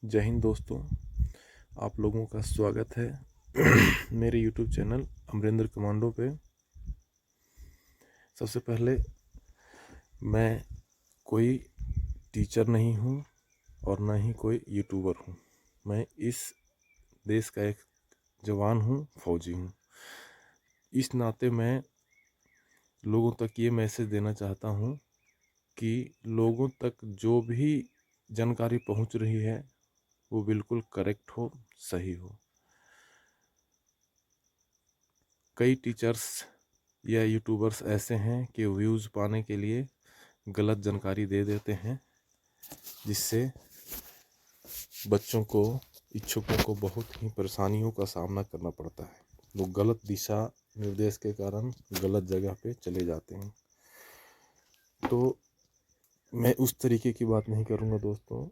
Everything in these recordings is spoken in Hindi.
जय हिंद दोस्तों, आप लोगों का स्वागत है मेरे यूट्यूब चैनल अमरेंद्र कमांडो पे। सबसे पहले मैं कोई टीचर नहीं हूँ और ना ही कोई यूट्यूबर हूँ। मैं इस देश का एक जवान हूँ, फौजी हूँ। इस नाते मैं लोगों तक ये मैसेज देना चाहता हूँ कि लोगों तक जो भी जानकारी पहुँच रही है वो बिल्कुल करेक्ट हो, सही हो। कई टीचर्स या यूट्यूबर्स ऐसे हैं कि व्यूज़ पाने के लिए गलत जानकारी दे देते हैं, जिससे बच्चों को, इच्छुकों को बहुत ही परेशानियों का सामना करना पड़ता है। वो गलत दिशा निर्देश के कारण गलत जगह पे चले जाते हैं। तो मैं उस तरीके की बात नहीं करूँगा दोस्तों।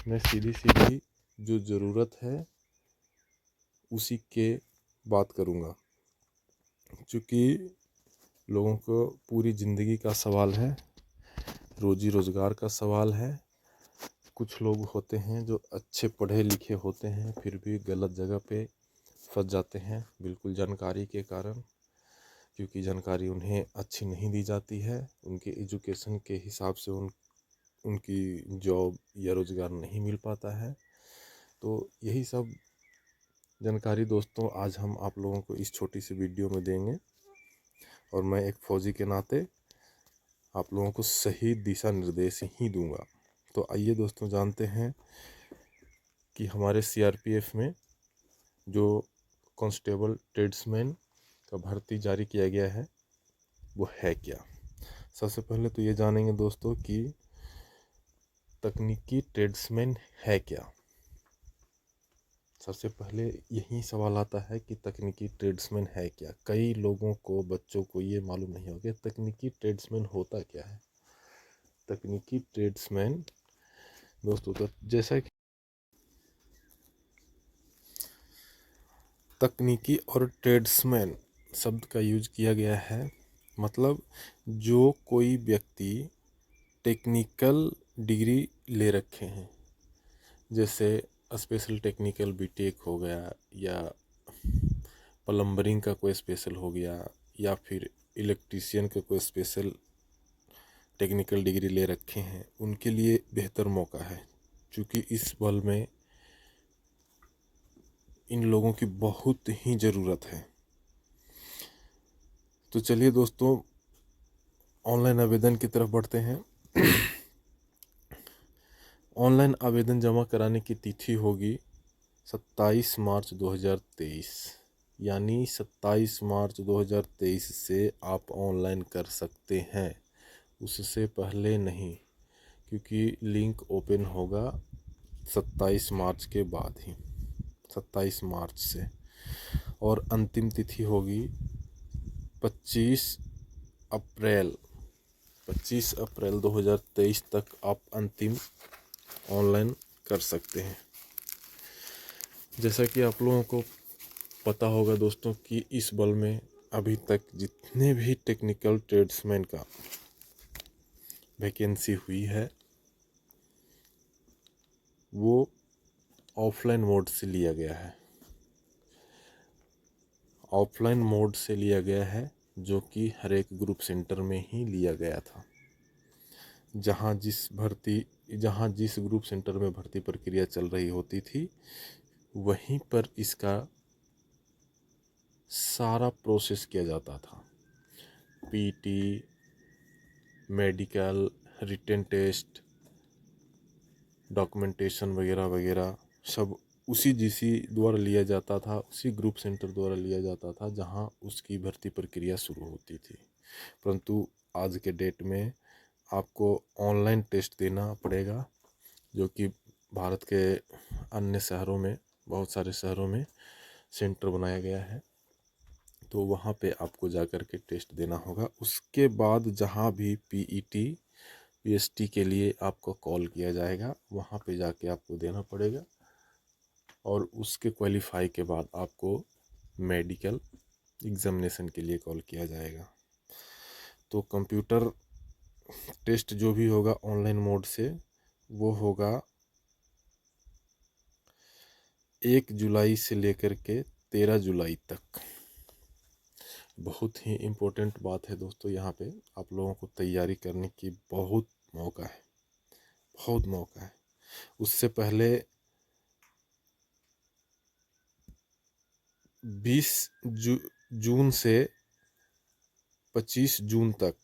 मैं सीधी सीधी जो ज़रूरत है उसी के बात करूँगा, क्योंकि लोगों को पूरी ज़िंदगी का सवाल है, रोजी रोज़गार का सवाल है। कुछ लोग होते हैं जो अच्छे पढ़े लिखे होते हैं फिर भी गलत जगह पे फंस जाते हैं, बिल्कुल जानकारी के कारण, क्योंकि जानकारी उन्हें अच्छी नहीं दी जाती है। उनके एजुकेशन के हिसाब से उनकी जॉब या रोज़गार नहीं मिल पाता है। तो यही सब जानकारी दोस्तों आज हम आप लोगों को इस छोटी सी वीडियो में देंगे, और मैं एक फ़ौजी के नाते आप लोगों को सही दिशा निर्देश ही दूंगा। तो आइए दोस्तों जानते हैं कि हमारे सीआरपीएफ में जो कांस्टेबल ट्रेड्समैन का भर्ती जारी किया गया है वो है क्या। सबसे पहले तो ये जानेंगे दोस्तों कि तकनीकी ट्रेड्समैन है क्या। सबसे पहले यही सवाल आता है कि तकनीकी ट्रेड्समैन है क्या। कई लोगों को, बच्चों को ये मालूम नहीं होगा तकनीकी ट्रेड्समैन होता क्या है। तकनीकी ट्रेड्समैन दोस्तों, तो जैसा कि तकनीकी और ट्रेड्समैन शब्द का यूज किया गया है, मतलब जो कोई व्यक्ति टेक्निकल डिग्री ले रखे हैं, जैसे स्पेशल टेक्निकल बीटेक हो गया, या प्लम्बरिंग का कोई स्पेशल हो गया, या फिर इलेक्ट्रीशियन का कोई स्पेशल टेक्निकल डिग्री ले रखे हैं, उनके लिए बेहतर मौका है, क्योंकि इस बल में इन लोगों की बहुत ही ज़रूरत है। तो चलिए दोस्तों ऑनलाइन आवेदन की तरफ बढ़ते हैं। ऑनलाइन आवेदन जमा कराने की तिथि होगी 27 मार्च 2023, यानी 27 मार्च 2023 से आप ऑनलाइन कर सकते हैं, उससे पहले नहीं, क्योंकि लिंक ओपन होगा 27 मार्च के बाद ही, 27 मार्च से। और अंतिम तिथि होगी 25 अप्रैल 25 अप्रैल 2023 तक आप अंतिम ऑनलाइन कर सकते हैं। जैसा कि आप लोगों को पता होगा दोस्तों कि इस बल में अभी तक जितने भी टेक्निकल ट्रेड्समैन का वैकेंसी हुई है वो ऑफलाइन मोड से लिया गया है। ऑफलाइन मोड से लिया गया है, जो कि हर एक ग्रुप सेंटर में ही लिया गया था। जहाँ जिस ग्रुप सेंटर में भर्ती प्रक्रिया चल रही होती थी, वहीं पर इसका सारा प्रोसेस किया जाता था। PT, medical, written test, documentation वगैरह वगैरह सब उसी जीसी द्वारा लिया जाता था, उसी ग्रुप सेंटर द्वारा लिया जाता था जहां उसकी भर्ती प्रक्रिया शुरू होती थी। परंतु आज के डेट में आपको ऑनलाइन टेस्ट देना पड़ेगा, जो कि भारत के अन्य शहरों में, बहुत सारे शहरों में सेंटर बनाया गया है। तो वहाँ पे आपको जा कर के टेस्ट देना होगा। उसके बाद जहाँ भी पीईटी, पीएसटी के लिए आपको कॉल किया जाएगा, वहाँ पे जाके आपको देना पड़ेगा। और उसके क्वालिफाई के बाद आपको मेडिकल एग्जामिनेशन के लिए कॉल किया जाएगा। तो कंप्यूटर टेस्ट जो भी होगा ऑनलाइन मोड से, वो होगा 1 जुलाई से लेकर के 13 जुलाई तक। बहुत ही इम्पोर्टेंट बात है दोस्तों, यहाँ पे आप लोगों को तैयारी करने की बहुत मौका है, बहुत मौका है। उससे पहले 20 जून से 25 जून तक,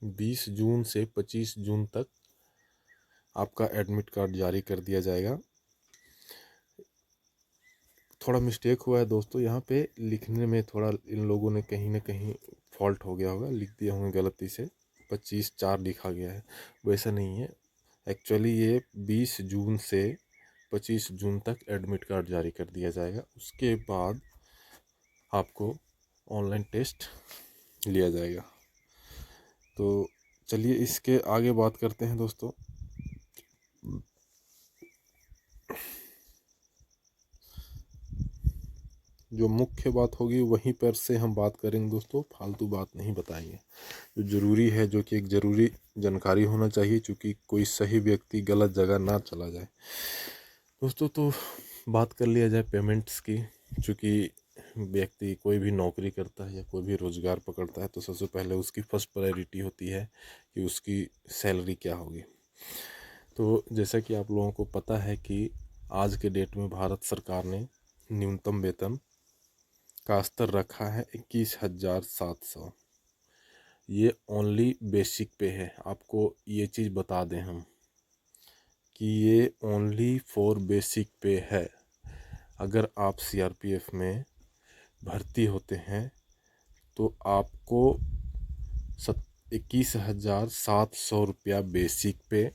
20 जून से 25 जून तक आपका एडमिट कार्ड जारी कर दिया जाएगा। थोड़ा मिस्टेक हुआ है दोस्तों, यहाँ पे लिखने में थोड़ा इन लोगों ने कहीं ना कहीं फॉल्ट हो गया होगा, लिख दिए होंगे गलती से, 25/4 लिखा गया है, वैसा नहीं है। एक्चुअली ये 20 जून से 25 जून तक एडमिट कार्ड जारी कर दिया जाएगा। उसके बाद आपको ऑनलाइन टेस्ट लिया जाएगा। तो चलिए इसके आगे बात करते हैं दोस्तों। जो मुख्य बात होगी वहीं पर से हम बात करेंगे दोस्तों, फालतू बात नहीं बताएंगे। जो ज़रूरी है, जो कि एक ज़रूरी जानकारी होना चाहिए, क्योंकि कोई सही व्यक्ति गलत जगह ना चला जाए दोस्तों। तो बात कर लिया जाए पेमेंट्स की। चूँकि व्यक्ति कोई भी नौकरी करता है या कोई भी रोज़गार पकड़ता है, तो सबसे पहले उसकी फर्स्ट प्रायोरिटी होती है कि उसकी सैलरी क्या होगी। तो जैसा कि आप लोगों को पता है कि आज के डेट में भारत सरकार ने न्यूनतम वेतन का स्तर रखा है 21,700। ये ओनली बेसिक पे है। आपको ये चीज़ बता दें हम कि ये ओनली फॉर बेसिक पे है। अगर आप सीआरपीएफ में भर्ती होते हैं तो आपको 21,700 रुपया बेसिक पे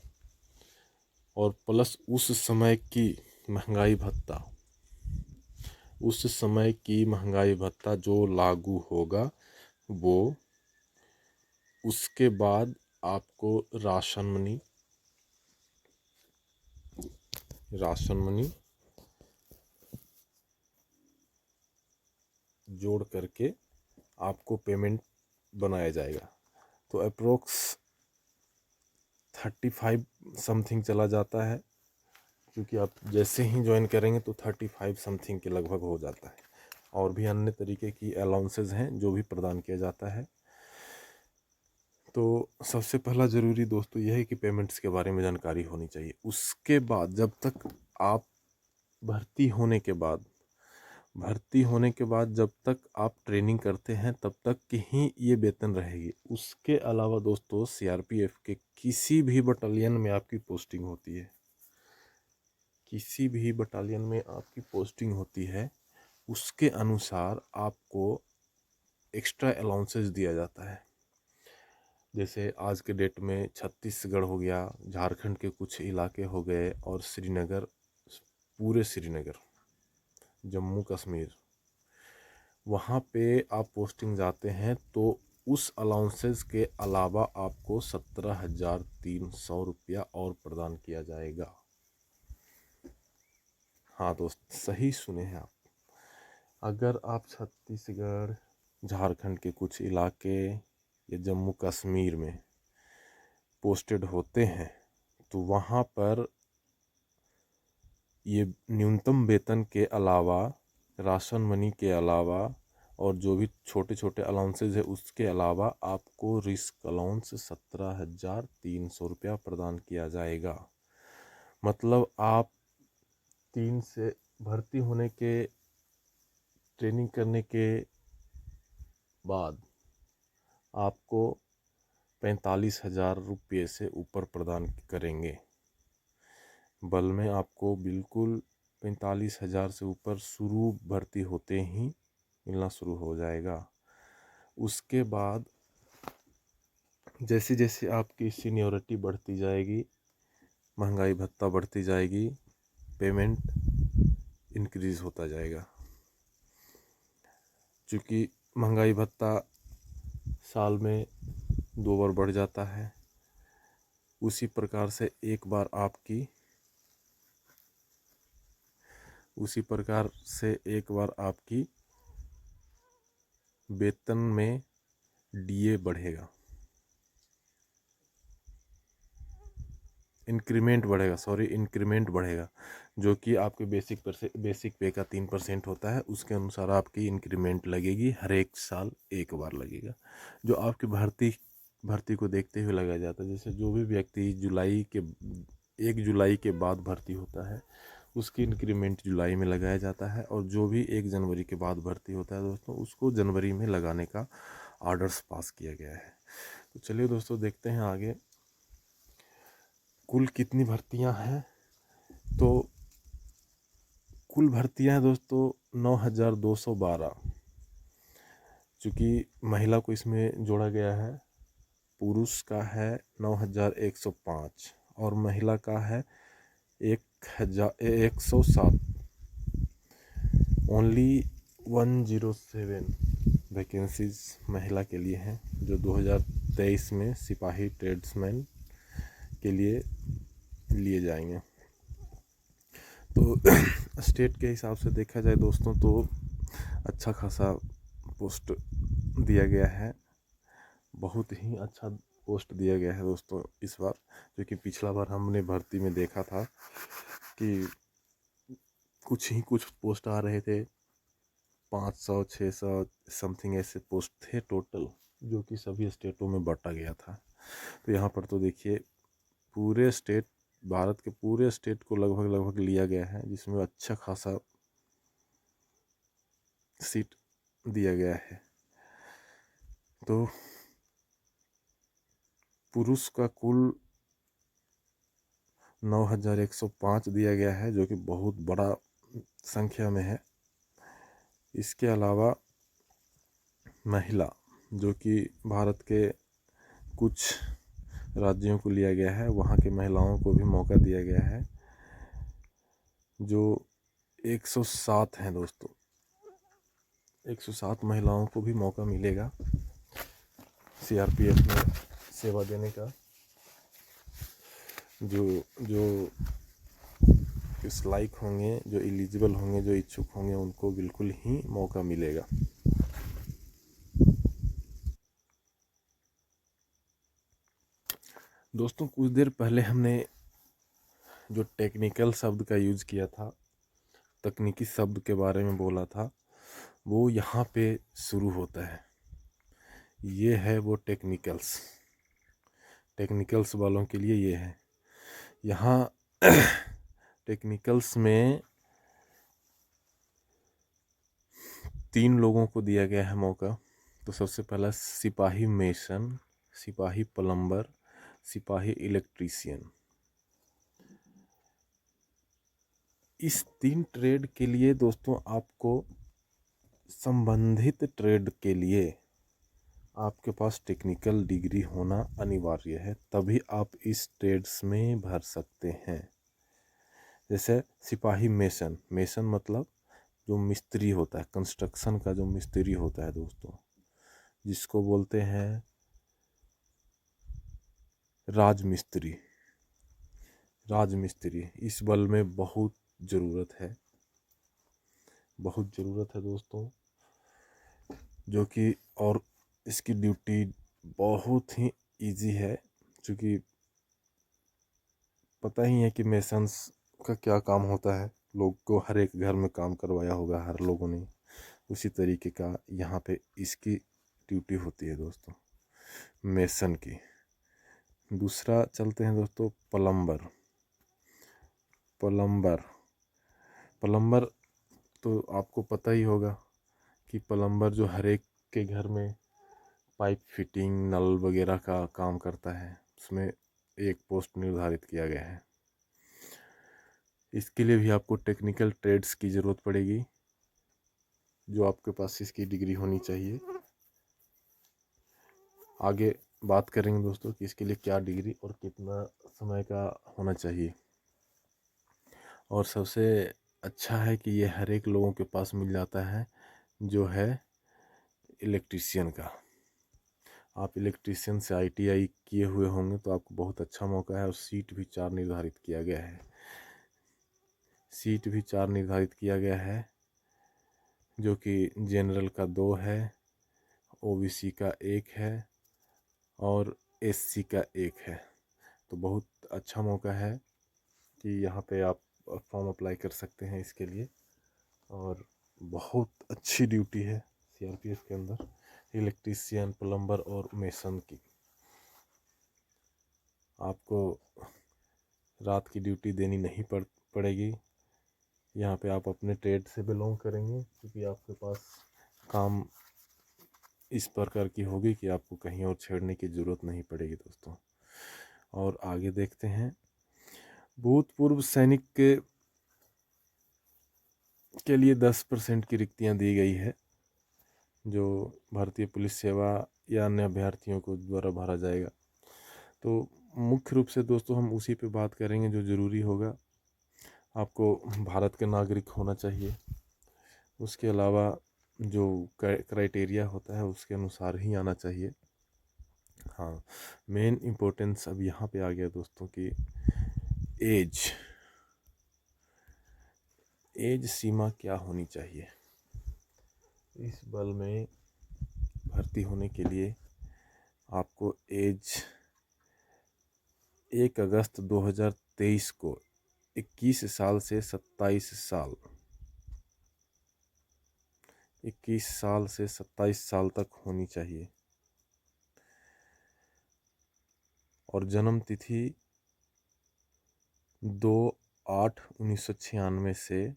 और प्लस उस समय की महंगाई भत्ता, उस समय की महंगाई भत्ता जो लागू होगा वो, उसके बाद आपको राशन मनी जोड़ करके आपको पेमेंट बनाया जाएगा। तो अप्रोक्स 35 समथिंग चला जाता है, क्योंकि आप जैसे ही ज्वाइन करेंगे तो 35 समथिंग के लगभग हो जाता है। और भी अन्य तरीके की अलाउंसेस हैं जो भी प्रदान किया जाता है। तो सबसे पहला ज़रूरी दोस्तों यह है कि पेमेंट्स के बारे में जानकारी होनी चाहिए। उसके बाद जब तक आप भर्ती होने के बाद जब तक आप ट्रेनिंग करते हैं तब तक की ही ये वेतन रहेगी। उसके अलावा दोस्तों सीआरपीएफ के किसी भी बटालियन में आपकी पोस्टिंग होती है, किसी भी बटालियन में आपकी पोस्टिंग होती है, उसके अनुसार आपको एक्स्ट्रा अलाउंसेस दिया जाता है। जैसे आज के डेट में छत्तीसगढ़ हो गया, झारखंड के कुछ इलाके हो गए, और श्रीनगर, पूरे श्रीनगर, जम्मू कश्मीर, वहाँ पे आप पोस्टिंग जाते हैं तो उस अलाउंसेस के अलावा आपको 17,300 रुपया और प्रदान किया जाएगा। हाँ दोस्त, सही सुने हैं आप। अगर आप छत्तीसगढ़, झारखंड के कुछ इलाके या जम्मू कश्मीर में पोस्टेड होते हैं तो वहाँ पर ये न्यूनतम वेतन के अलावा, राशन मनी के अलावा और जो भी छोटे छोटे अलाउंसेज है उसके अलावा आपको रिस्क अलाउंस 17,300 रुपया प्रदान किया जाएगा। मतलब आप 3 से भर्ती होने के, ट्रेनिंग करने के बाद आपको 45,000 रुपये से ऊपर प्रदान करेंगे। बल में आपको बिल्कुल 45,000 से ऊपर शुरू भर्ती होते ही मिलना शुरू हो जाएगा। उसके बाद जैसे जैसे आपकी सीनियरिटी बढ़ती जाएगी, महंगाई भत्ता बढ़ती जाएगी, पेमेंट इंक्रीज़ होता जाएगा। क्योंकि महंगाई भत्ता साल में 2 बार बढ़ जाता है, उसी प्रकार से एक बार आपकी वेतन में डीए बढ़ेगा। इंक्रीमेंट बढ़ेगा, इंक्रीमेंट बढ़ेगा, जो कि आपके बेसिक पे का 3% होता है, उसके अनुसार आपकी इंक्रीमेंट लगेगी। हर एक साल एक बार लगेगा, जो आपकी भर्ती को देखते हुए लगाया जाता है। जैसे जो भी व्यक्ति 1 जुलाई के बाद भर्ती होता है, उसकी इंक्रीमेंट जुलाई में लगाया जाता है, और जो भी 1 जनवरी के बाद भर्ती होता है दोस्तों, उसको जनवरी में लगाने का ऑर्डर्स पास किया गया है। तो चलिए दोस्तों, देखते हैं आगे कुल कितनी भर्तियां हैं। तो कुल भर्तियां हैं दोस्तों 9,212, चूँकि महिला को इसमें जोड़ा गया है। पुरुष का है 9,105 और महिला का है 1,107। ओनली 107 वैकेंसीज महिला के लिए हैं, जो 2023 में सिपाही ट्रेड्समैन के लिए जाएंगे। तो स्टेट के हिसाब से देखा जाए दोस्तों, तो अच्छा खासा पोस्ट दिया गया है, बहुत ही अच्छा पोस्ट दिया गया है दोस्तों इस बार। क्योंकि पिछला बार हमने भर्ती में देखा था कि कुछ पोस्ट आ रहे थे, 500 600 समथिंग ऐसे पोस्ट थे टोटल, जो कि सभी स्टेटों में बांटा गया था। तो यहाँ पर तो देखिए पूरे स्टेट, भारत के पूरे स्टेट को लगभग लिया गया है, जिसमें अच्छा खासा सीट दिया गया है। तो पुरुष का कुल 9,105 दिया गया है, जो कि बहुत बड़ा संख्या में है। इसके अलावा महिला, जो कि भारत के कुछ राज्यों को लिया गया है, वहाँ के महिलाओं को भी मौका दिया गया है, जो 107 हैं दोस्तों। 107 महिलाओं को भी मौका मिलेगा सीआरपीएफ में सेवा देने का। जो इस लायक होंगे, जो एलिजिबल होंगे, जो इच्छुक होंगे, उनको बिल्कुल ही मौका मिलेगा। दोस्तों, कुछ देर पहले हमने जो टेक्निकल शब्द का यूज़ किया था, तकनीकी शब्द के बारे में बोला था, वो यहाँ पे शुरू होता है। ये है वो टेक्निकल्स वालों के लिए ये है। यहाँ टेक्निकल्स में 3 लोगों को दिया गया है मौका। तो सबसे पहला सिपाही मेसन, सिपाही प्लम्बर, सिपाही इलेक्ट्रीशियन। इस 3 ट्रेड के लिए दोस्तों आपको संबंधित ट्रेड के लिए आपके पास टेक्निकल डिग्री होना अनिवार्य है, तभी आप इस ट्रेड्स में भर सकते हैं। जैसे सिपाही मेसन मतलब जो मिस्त्री होता है, कंस्ट्रक्शन का जो मिस्त्री होता है दोस्तों, जिसको बोलते हैं राजमिस्त्री। इस बल में बहुत ज़रूरत है दोस्तों, जो कि और इसकी ड्यूटी बहुत ही इजी है। क्योंकि पता ही है कि मेसन्स का क्या काम होता है, लोग को हर एक घर में काम करवाया होगा हर लोगों ने, उसी तरीके का यहाँ पे इसकी ड्यूटी होती है दोस्तों, मेसन की। दूसरा चलते हैं दोस्तों प्लम्बर। तो आपको पता ही होगा कि प्लम्बर जो हर एक के घर में पाइप फिटिंग, नल वगैरह का काम करता है, उसमें एक पोस्ट निर्धारित किया गया है। इसके लिए भी आपको टेक्निकल ट्रेड्स की ज़रूरत पड़ेगी, जो आपके पास इसकी डिग्री होनी चाहिए। आगे बात करेंगे दोस्तों कि इसके लिए क्या डिग्री और कितना समय का होना चाहिए। और सबसे अच्छा है कि ये हर एक लोगों के पास मिल जाता है, जो है इलेक्ट्रीशियन का। आप इलेक्ट्रीशियन से ITI किए हुए होंगे तो आपको बहुत अच्छा मौका है। और सीट भी 4 निर्धारित किया गया है, जो कि जनरल का 2 है, OBC का 1 है और SC का 1 है। तो बहुत अच्छा मौका है कि यहाँ पे आप फॉर्म अप्लाई कर सकते हैं इसके लिए। और बहुत अच्छी ड्यूटी है सीआरपीएफ के अंदर, इलेक्ट्रीशियन, प्लम्बर और मेसन की। आपको रात की ड्यूटी देनी नहीं पड़ेगी। यहाँ पे आप अपने ट्रेड से बिलोंग करेंगे, क्योंकि आपके पास काम इस प्रकार की होगी कि आपको कहीं और छेड़ने की ज़रूरत नहीं पड़ेगी दोस्तों। और आगे देखते हैं, भूतपूर्व सैनिक के लिए 10% की रिक्तियाँ दी गई है, जो भारतीय पुलिस सेवा या अन्य अभ्यर्थियों को द्वारा भरा जाएगा। तो मुख्य रूप से दोस्तों हम उसी पे बात करेंगे जो ज़रूरी होगा। आपको भारत के नागरिक होना चाहिए, उसके अलावा जो क्राइटेरिया होता है उसके अनुसार ही आना चाहिए। हाँ, मेन इम्पोर्टेंस अब यहाँ पे आ गया दोस्तों की एज सीमा क्या होनी चाहिए। इस बल में भर्ती होने के लिए आपको एज 1 अगस्त 2023 को 21 साल से 27 साल, 21 साल से 27 साल तक होनी चाहिए। और जन्म तिथि 2/8/1996 से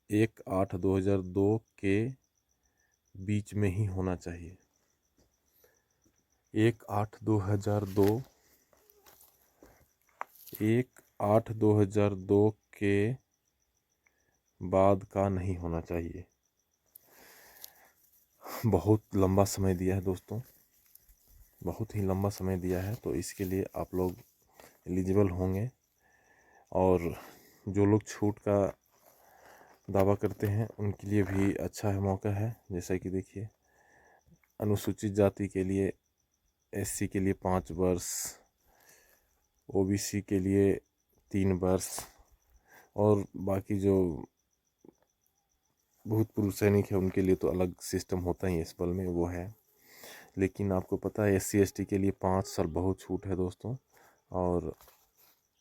1/8/2002 के बीच में ही होना चाहिए। 1/8/2002 1/8/2002 के बाद का नहीं होना चाहिए। बहुत लंबा समय दिया है दोस्तों, बहुत ही लंबा समय दिया है। तो इसके लिए आप लोग एलिजिबल होंगे। और जो लोग छूट का दावा करते हैं उनके लिए भी अच्छा है, मौका है। जैसा कि देखिए, अनुसूचित जाति के लिए, एससी के लिए 5 वर्ष, ओबीसी के लिए 3 वर्ष, और बाकी जो भूतपूर्व सैनिक है उनके लिए तो अलग सिस्टम होता ही है इस बल में, वो है। लेकिन आपको पता है एससी एसटी के लिए 5 साल बहुत छूट है दोस्तों, और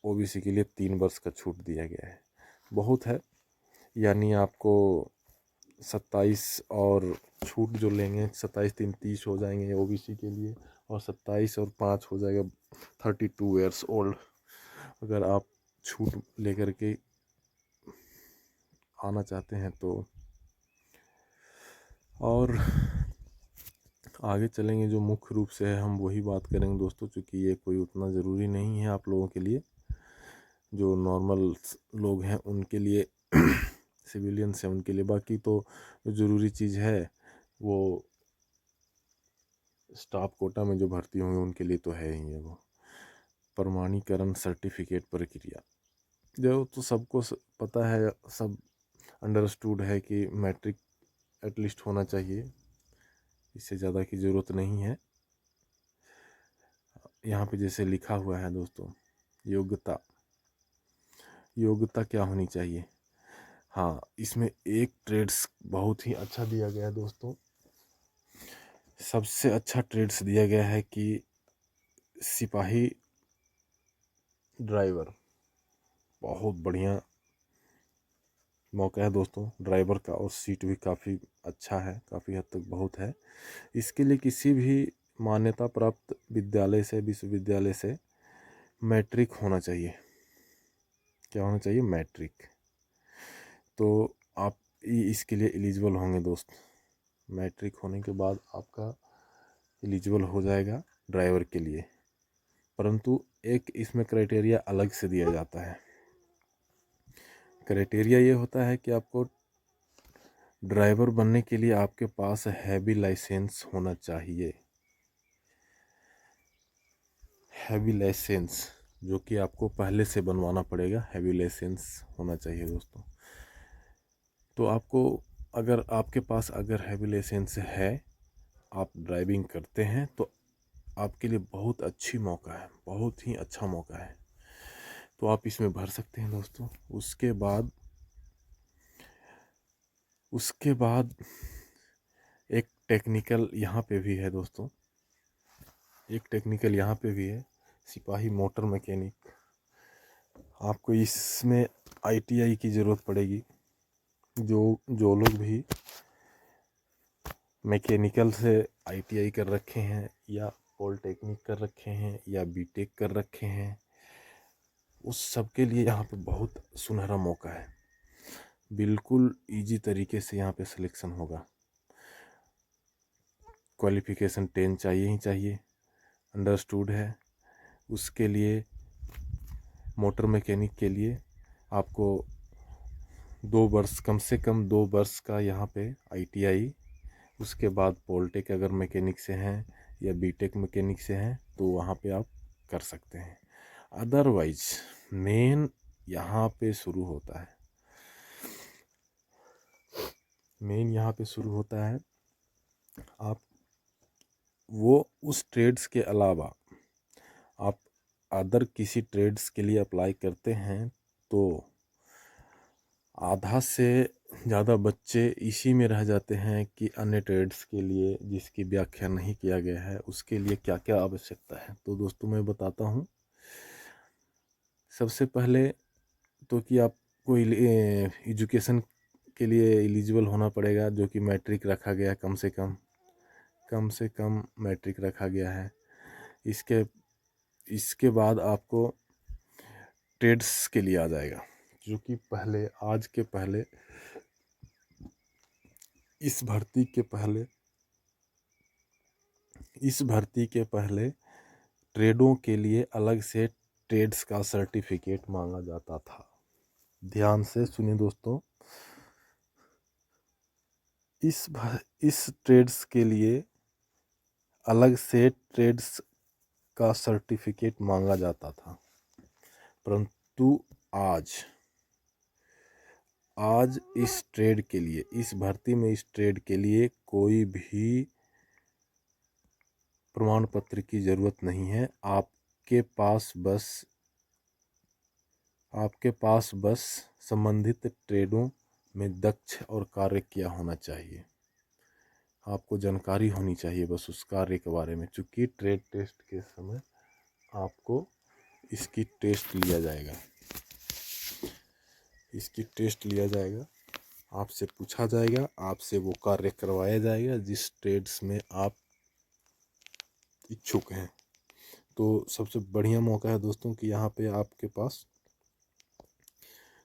ओबीसी के लिए 3 वर्ष का छूट दिया गया है, बहुत है। यानी आपको 27 और छूट जो लेंगे, 27 3 30 हो जाएंगे ओबीसी के लिए, और 27 और 5 हो जाएगा 32 ईयर्स ओल्ड। अगर आप छूट लेकर के आना चाहते हैं तो। और आगे चलेंगे, जो मुख्य रूप से है हम वही बात करेंगे दोस्तों, क्योंकि ये कोई उतना ज़रूरी नहीं है आप लोगों के लिए। जो नॉर्मल लोग हैं उनके लिए सिविलियंस हैं उनके लिए। बाकी तो जो ज़रूरी चीज़ है वो स्टाफ कोटा में जो भर्ती होंगे उनके लिए तो है ही है। वो प्रमाणीकरण सर्टिफिकेट प्रक्रिया जो तो सबको पता है, सब अंडरस्टूड है कि मैट्रिक एटलीस्ट होना चाहिए, इससे ज़्यादा की ज़रूरत नहीं है। यहाँ पे जैसे लिखा हुआ है दोस्तों, योग्यता क्या होनी चाहिए। हाँ, इसमें एक ट्रेड्स बहुत ही अच्छा दिया गया है दोस्तों। सबसे अच्छा ट्रेड्स दिया गया है कि सिपाही ड्राइवर, बहुत बढ़िया मौका है दोस्तों ड्राइवर का, और सीट भी काफ़ी अच्छा है, काफ़ी हद तक बहुत है। इसके लिए किसी भी मान्यता प्राप्त विद्यालय से, विश्वविद्यालय से मैट्रिक होना चाहिए। क्या होना चाहिए? मैट्रिक। तो आप इसके लिए एलिजिबल होंगे दोस्त। मैट्रिक होने के बाद आपका एलिजिबल हो जाएगा ड्राइवर के लिए। परंतु एक इसमें क्राइटेरिया अलग से दिया जाता है। क्राइटेरिया ये होता है कि आपको ड्राइवर बनने के लिए आपके पास हैवी लाइसेंस होना चाहिए। हैवी लाइसेंस जो कि आपको पहले से बनवाना पड़ेगा, हैवी लाइसेंस होना चाहिए दोस्तों। तो आपको, अगर आपके पास अगर हैवी लाइसेंस है, आप ड्राइविंग करते हैं, तो आपके लिए बहुत अच्छी मौका है, बहुत ही अच्छा मौका है। तो आप इसमें भर सकते हैं दोस्तों। उसके बाद एक टेक्निकल यहाँ पे भी है दोस्तों, एक टेक्निकल यहाँ पे भी है सिपाही मोटर मैकेनिक, आपको इसमें ITI की ज़रूरत पड़ेगी। जो लोग भी मैकेनिकल से ITI कर रखे हैं या पॉलिटेक्निक कर रखे हैं या बीटेक कर रखे हैं, उस सब के लिए यहाँ पे बहुत सुनहरा मौका है। बिल्कुल इजी तरीके से यहाँ पे सिलेक्शन होगा। क्वालिफ़िकेशन 10 चाहिए ही चाहिए, अंडरस्टूड है। उसके लिए मोटर मैकेनिक के लिए आपको 2 वर्ष, कम से कम 2 वर्ष का यहाँ पे ITI, उसके बाद पॉलिटेक अगर मैकेनिक से हैं या बीटेक मैकेनिक से हैं तो वहाँ पे आप कर सकते हैं। अदरवाइज मेन यहाँ पे शुरू होता है, आप वो उस ट्रेड्स के अलावा आप अदर किसी ट्रेड्स के लिए अप्लाई करते हैं तो आधा से ज़्यादा बच्चे इसी में रह जाते हैं कि अन्य ट्रेड्स के लिए जिसकी व्याख्या नहीं किया गया है उसके लिए क्या क्या आवश्यकता है। तो दोस्तों मैं बताता हूँ। सबसे पहले तो कि आपको एजुकेशन के लिए एलिजिबल होना पड़ेगा, जो कि मैट्रिक रखा गया है, कम से कम मैट्रिक रखा गया है। इसके बाद आपको ट्रेड्स के लिए आ जाएगा, जो कि आज के पहले इस भर्ती के पहले ट्रेडों के लिए अलग से ट्रेड्स का सर्टिफिकेट मांगा जाता था। ध्यान से सुनिए दोस्तों, इस ट्रेड्स के लिए अलग से ट्रेड्स का सर्टिफिकेट मांगा जाता था, परंतु आज इस ट्रेड के लिए, इस भर्ती में इस ट्रेड के लिए कोई भी प्रमाण पत्र की ज़रूरत नहीं है। आपके पास बस संबंधित ट्रेडों में दक्ष और कार्य किया होना चाहिए। आपको जानकारी होनी चाहिए बस उस कार्य के बारे में, चूँकि ट्रेड टेस्ट के समय आपको इसकी टेस्ट लिया जाएगा, आपसे पूछा जाएगा, आपसे वो कार्य करवाया जाएगा जिस ट्रेड्स में आप इच्छुक हैं। तो सबसे बढ़िया मौका है दोस्तों कि यहाँ पे आपके पास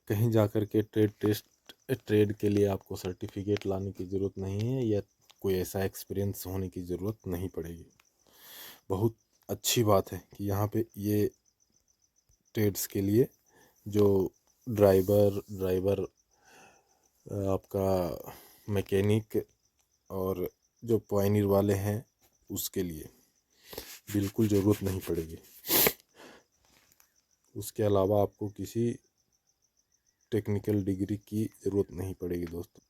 कहीं जाकर के ट्रेड के लिए आपको सर्टिफिकेट लाने की ज़रूरत नहीं है या कोई ऐसा एक्सपीरियंस होने की ज़रूरत नहीं पड़ेगी। बहुत अच्छी बात है कि यहाँ पे ये ट्रेड्स के लिए जो ड्राइवर आपका मैकेनिक और जो पॉइनियर वाले हैं उसके लिए बिल्कुल ज़रूरत नहीं पड़ेगी। उसके अलावा आपको किसी टेक्निकल डिग्री की ज़रूरत नहीं पड़ेगी दोस्तों।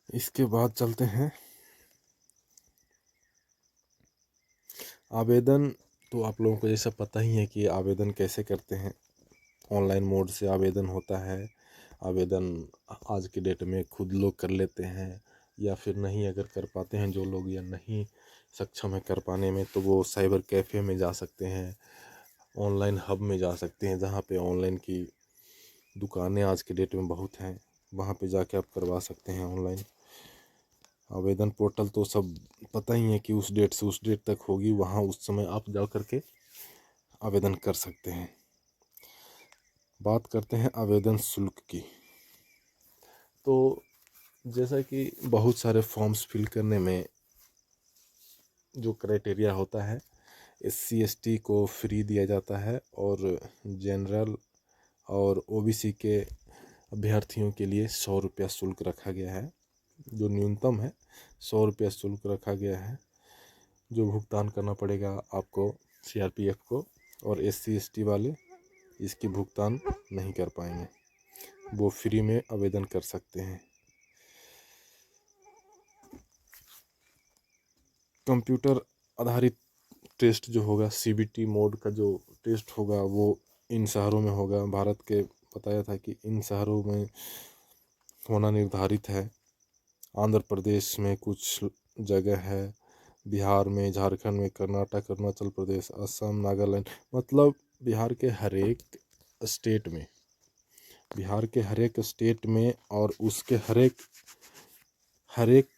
इसके बाद चलते हैं आवेदन। तो आप लोगों को जैसा पता ही है कि आवेदन कैसे करते हैं। ऑनलाइन मोड से आवेदन होता है। आवेदन आज के डेट में खुद लोग कर लेते हैं, या फिर नहीं अगर कर पाते हैं जो लोग या नहीं सक्षम है कर पाने में, तो वो साइबर कैफ़े में जा सकते हैं, ऑनलाइन हब में जा सकते हैं, जहाँ पे ऑनलाइन की दुकानें आज के डेट में बहुत हैं, वहाँ पे जाके आप करवा सकते हैं ऑनलाइन। आवेदन पोर्टल तो सब पता ही है कि उस डेट से उस डेट तक होगी, वहाँ उस समय आप जा कर के आवेदन कर सकते हैं। बात करते हैं आवेदन शुल्क की। तो जैसा कि बहुत सारे फॉर्म्स फिल करने में जो क्राइटेरिया होता है, SC ST को फ्री दिया जाता है और जनरल और OBC के अभ्यर्थियों के लिए 100 रुपया शुल्क रखा गया है। जो न्यूनतम है 100 रुपया शुल्क रखा गया है, जो भुगतान करना पड़ेगा आपको CRPF को। और SC ST वाले इसकी भुगतान नहीं कर पाएंगे, वो फ्री में आवेदन कर सकते हैं। कंप्यूटर आधारित टेस्ट जो होगा, CBT मोड का जो टेस्ट होगा, वो इन शहरों में होगा। भारत के बताया था कि इन शहरों में होना निर्धारित है। आंध्र प्रदेश में कुछ जगह है, बिहार में, झारखंड में, कर्नाटक, अरुणाचल प्रदेश, असम, नागालैंड, मतलब बिहार के हर एक स्टेट में, बिहार के हर एक स्टेट में और उसके हर एक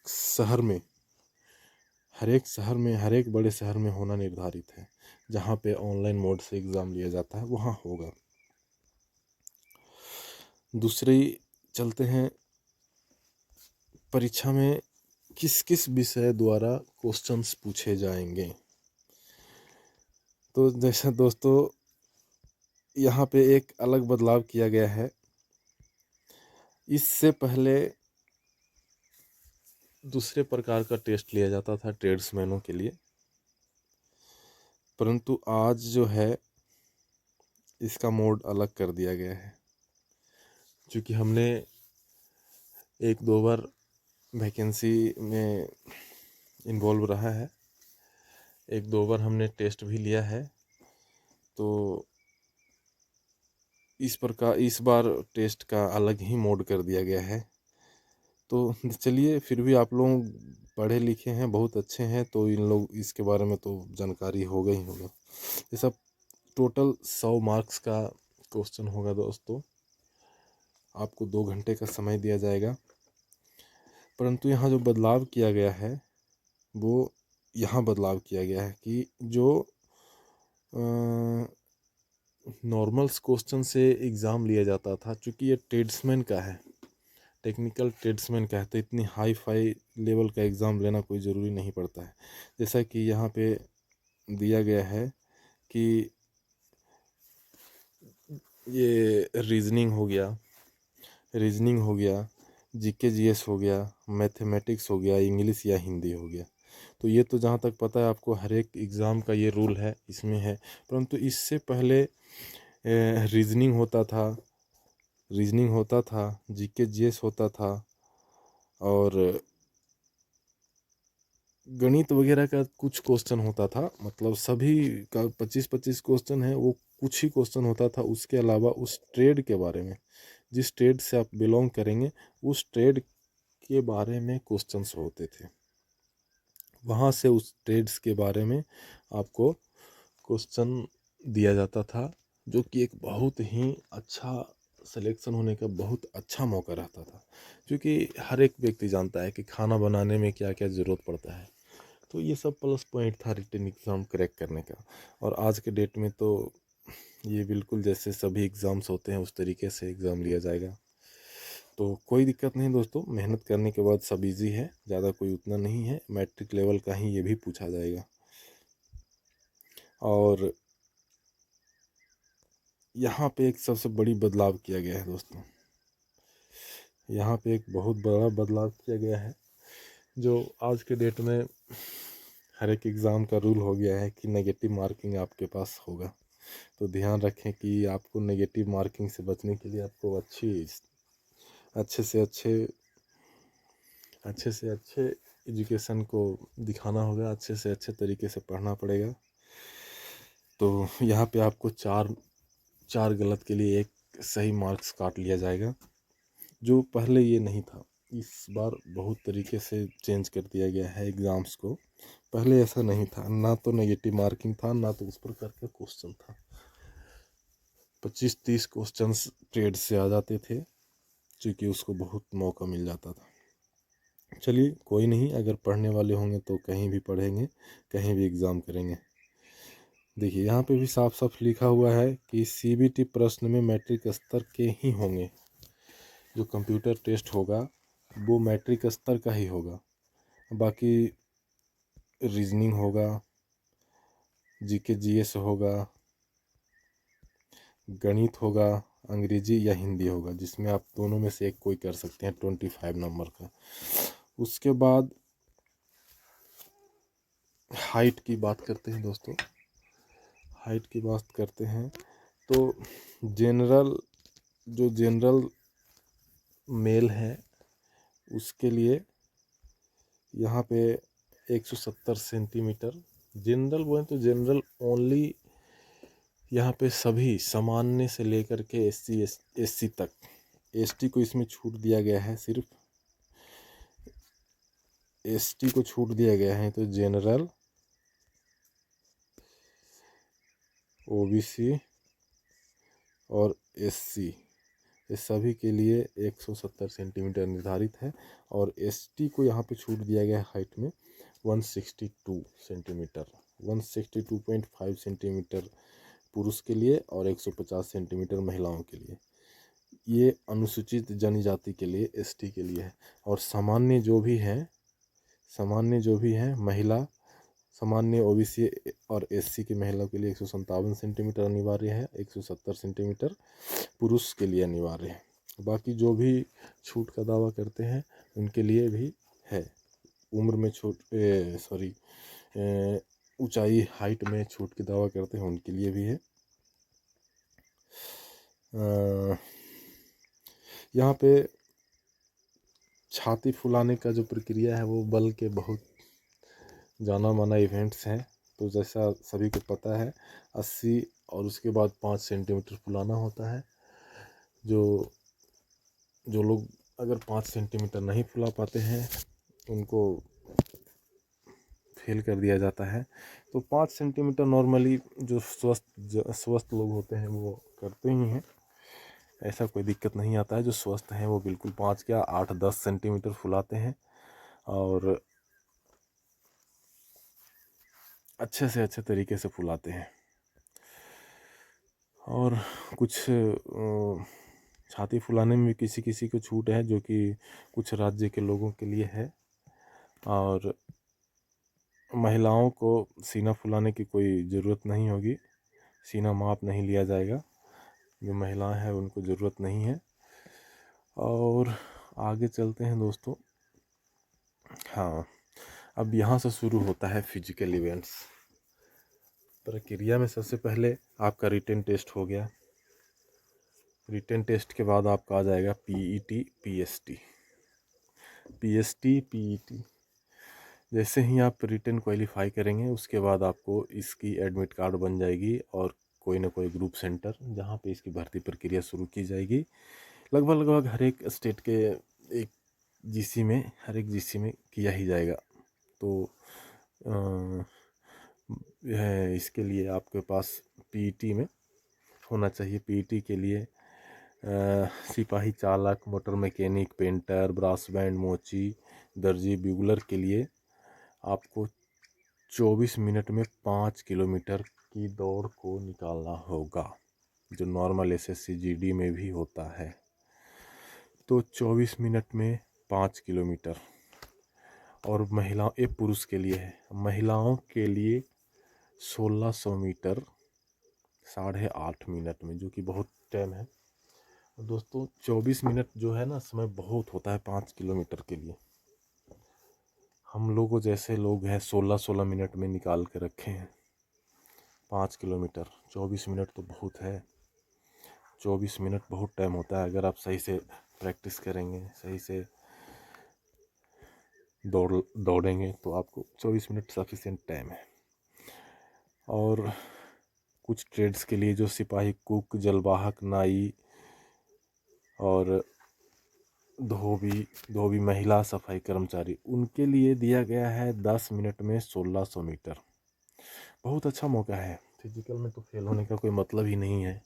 शहर में, हर एक शहर में, हर एक बड़े शहर में होना निर्धारित है। जहाँ पे ऑनलाइन मोड से एग्ज़ाम लिया जाता है वहाँ होगा। दूसरी चलते हैं, परीक्षा में किस किस विषय द्वारा क्वेश्चंस पूछे जाएंगे। तो जैसे दोस्तों यहाँ पे एक अलग बदलाव किया गया है। इससे पहले दूसरे प्रकार का टेस्ट लिया जाता था ट्रेड्समैनों के लिए, परंतु आज जो है इसका मोड अलग कर दिया गया है। क्योंकि हमने एक दो बार वैकेंसी में इन्वॉल्व रहा है, एक दो बार हमने टेस्ट भी लिया है, तो इस बार टेस्ट का अलग ही मोड कर दिया गया है। तो चलिए, फिर भी आप लोग पढ़े लिखे हैं, बहुत अच्छे हैं, तो इन लोग इसके बारे में तो जानकारी होगा ही होगा। ये सब टोटल 100 मार्क्स का क्वेश्चन होगा दोस्तों। आपको 2 घंटे का समय दिया जाएगा। परंतु यहाँ जो बदलाव किया गया है वो यहाँ बदलाव किया गया है कि जो नॉर्मल क्वेश्चन से एग्ज़ाम लिया जाता था, चूँकि ये ट्रेड्समैन का है, टेक्निकल ट्रेड्समैन का है, तो इतनी हाई फाई लेवल का एग्ज़ाम लेना कोई ज़रूरी नहीं पड़ता है। जैसा कि यहाँ पे दिया गया है कि ये रीजनिंग हो गया, जीके जीएस हो गया, मैथमेटिक्स हो गया, इंग्लिश या हिंदी हो गया। तो ये तो जहाँ तक पता है आपको हर एक एग्ज़ाम का ये रूल है, इसमें है। परंतु इससे पहले रीजनिंग होता था, जीके जीएस होता था, और गणित वगैरह का कुछ क्वेश्चन होता था। मतलब सभी का 25-25 क्वेश्चन है, वो कुछ ही क्वेश्चन होता था। उसके अलावा उस ट्रेड के बारे में, जिस ट्रेड से आप बिलोंग करेंगे उस ट्रेड के बारे में क्वेश्चंस होते थे। वहाँ से उस ट्रेड्स के बारे में आपको क्वेश्चन दिया जाता था, जो कि एक बहुत ही अच्छा सिलेक्शन होने का बहुत अच्छा मौका रहता था। क्योंकि हर एक व्यक्ति जानता है कि खाना बनाने में क्या क्या ज़रूरत पड़ता है। तो ये सब प्लस पॉइंट था रिटन एग्ज़ाम क्रैक करने का। और आज के डेट में तो ये बिल्कुल जैसे सभी एग्ज़ाम्स होते हैं उस तरीके से एग्ज़ाम लिया जाएगा। तो कोई दिक्कत नहीं दोस्तों, मेहनत करने के बाद सब इजी है, ज़्यादा कोई उतना नहीं है। मैट्रिक लेवल का ही ये भी पूछा जाएगा। और यहाँ पे एक सबसे बड़ी बदलाव किया गया है दोस्तों, यहाँ पे एक बहुत बड़ा बदलाव किया गया है। जो आज के डेट में हर एक एग्ज़ाम का रूल हो गया है कि नेगेटिव मार्किंग आपके पास होगा। तो ध्यान रखें कि आपको नेगेटिव मार्किंग से बचने के लिए आपको अच्छे से अच्छे एजुकेशन को दिखाना होगा, अच्छे से अच्छे तरीके से पढ़ना पड़ेगा। तो यहाँ पे आपको चार गलत के लिए एक सही मार्क्स काट लिया जाएगा, जो पहले ये नहीं था। इस बार बहुत तरीके से चेंज कर दिया गया है एग्ज़ाम्स को। पहले ऐसा नहीं था, ना तो नेगेटिव मार्किंग था, ना तो उस प्रकार का क्वेश्चन था। 25-30 क्वेश्चंस ट्रेड से आ जाते थे, क्योंकि उसको बहुत मौका मिल जाता था। चलिए कोई नहीं, अगर पढ़ने वाले होंगे तो कहीं भी पढ़ेंगे, कहीं भी एग्ज़ाम करेंगे। देखिए यहाँ पे भी साफ साफ लिखा हुआ है कि सीबीटी प्रश्न में मैट्रिक स्तर के ही होंगे। जो कंप्यूटर टेस्ट होगा वो मैट्रिक स्तर का ही होगा। बाकी रीजनिंग होगा, जीके जीएस होगा, गणित होगा, अंग्रेजी या हिंदी होगा, जिसमें आप दोनों में से एक कोई कर सकते हैं 25 नंबर का। उसके बाद हाइट की बात करते हैं दोस्तों, हाइट की बात करते हैं तो जनरल मेल है उसके लिए यहाँ पे 170 सेंटीमीटर। जनरल बोले तो जनरल ओनली, यहाँ पे सभी सामान्य से लेकर के एससी तक। एसटी को इसमें छूट दिया गया है सिर्फ। एसटी को छूट दिया गया है, तो जनरल, ओबीसी और एससी, ये सभी के लिए 170 सेंटीमीटर निर्धारित है। और एसटी को यहाँ पे छूट दिया गया है हाइट में 162 सेंटीमीटर, 162.5 सेंटीमीटर पुरुष के लिए और 150 सेंटीमीटर महिलाओं के लिए। ये अनुसूचित जनजाति के लिए, एसटी के लिए है। और सामान्य जो भी हैं महिला, सामान्य ओबीसी और एससी की महिला के लिए 157 सेंटीमीटर अनिवार्य है, 170 सेंटीमीटर पुरुष के लिए अनिवार्य है। बाकी जो भी छूट का दावा करते हैं उनके लिए भी है। उम्र में ऊंचाई, हाइट में छूट की दावा करते हैं उनके लिए भी है। यहाँ पे छाती फुलाने का जो प्रक्रिया है वो बल के बहुत जाना माना इवेंट्स हैं। तो जैसा सभी को पता है 80 और उसके बाद 5 सेंटीमीटर फुलाना होता है। जो लोग अगर 5 सेंटीमीटर नहीं फुला पाते हैं उनको फेल कर दिया जाता है। तो 5 सेंटीमीटर नॉर्मली जो स्वस्थ लोग होते हैं वो करते ही हैं, ऐसा कोई दिक्कत नहीं आता है। जो स्वस्थ हैं वो बिल्कुल 5 क्या 8-10 सेंटीमीटर फुलाते हैं और अच्छे से अच्छे तरीके से फुलाते हैं। और कुछ छाती फुलाने में किसी किसी को छूट है, जो कि कुछ राज्य के लोगों के लिए है। और महिलाओं को सीना फुलाने की कोई ज़रूरत नहीं होगी, सीना माप नहीं लिया जाएगा, जो महिलाएं हैं उनको ज़रूरत नहीं है। और आगे चलते हैं दोस्तों। हाँ, अब यहाँ से शुरू होता है फिजिकल इवेंट्स। प्रक्रिया में सबसे पहले आपका रिटन टेस्ट हो गया। रिटन टेस्ट के बाद आपका आ जाएगा पीईटी, पीएसटी, पीईटी। जैसे ही आप रिटन क्वालिफाई करेंगे उसके बाद आपको इसकी एडमिट कार्ड बन जाएगी और कोई ना कोई ग्रुप सेंटर जहाँ पे इसकी भर्ती प्रक्रिया शुरू की जाएगी। लगभग हर एक स्टेट के हर एक जीसी में किया ही जाएगा। तो इसके लिए आपके पास पीईटी में होना चाहिए। पीईटी के लिए सिपाही चालक, motor mechanic, painter, brass band, मोची, दर्जी, ब्यूगलर के लिए आपको 24 मिनट में 5 किलोमीटर की दौड़ को निकालना होगा, जो नॉर्मल एसएससी जीडी में भी होता है। तो 24 मिनट में 5 किलोमीटर। और महिलाओं, ये पुरुष के लिए है, महिलाओं के लिए 1600 मीटर 8.5 मिनट में, जो कि बहुत टाइम है दोस्तों। 24 मिनट जो है ना, समय बहुत होता है 5 किलोमीटर के लिए। हम लोगों जैसे लोग हैं 16 मिनट में निकाल के रखे हैं 5 किलोमीटर। 24 मिनट तो बहुत है, 24 मिनट बहुत टाइम होता है। अगर आप सही से प्रैक्टिस करेंगे, सही से दौड़ेंगे तो आपको 24 मिनट सफिशिएंट टाइम है। और कुछ ट्रेड्स के लिए जो सिपाही, कुक, जलवाहक, नाई और धोबी महिला सफाई कर्मचारी, उनके लिए दिया गया है 10 मिनट में 1600 मीटर। बहुत अच्छा मौका है। फिजिकल में तो फेल होने का कोई मतलब ही नहीं है।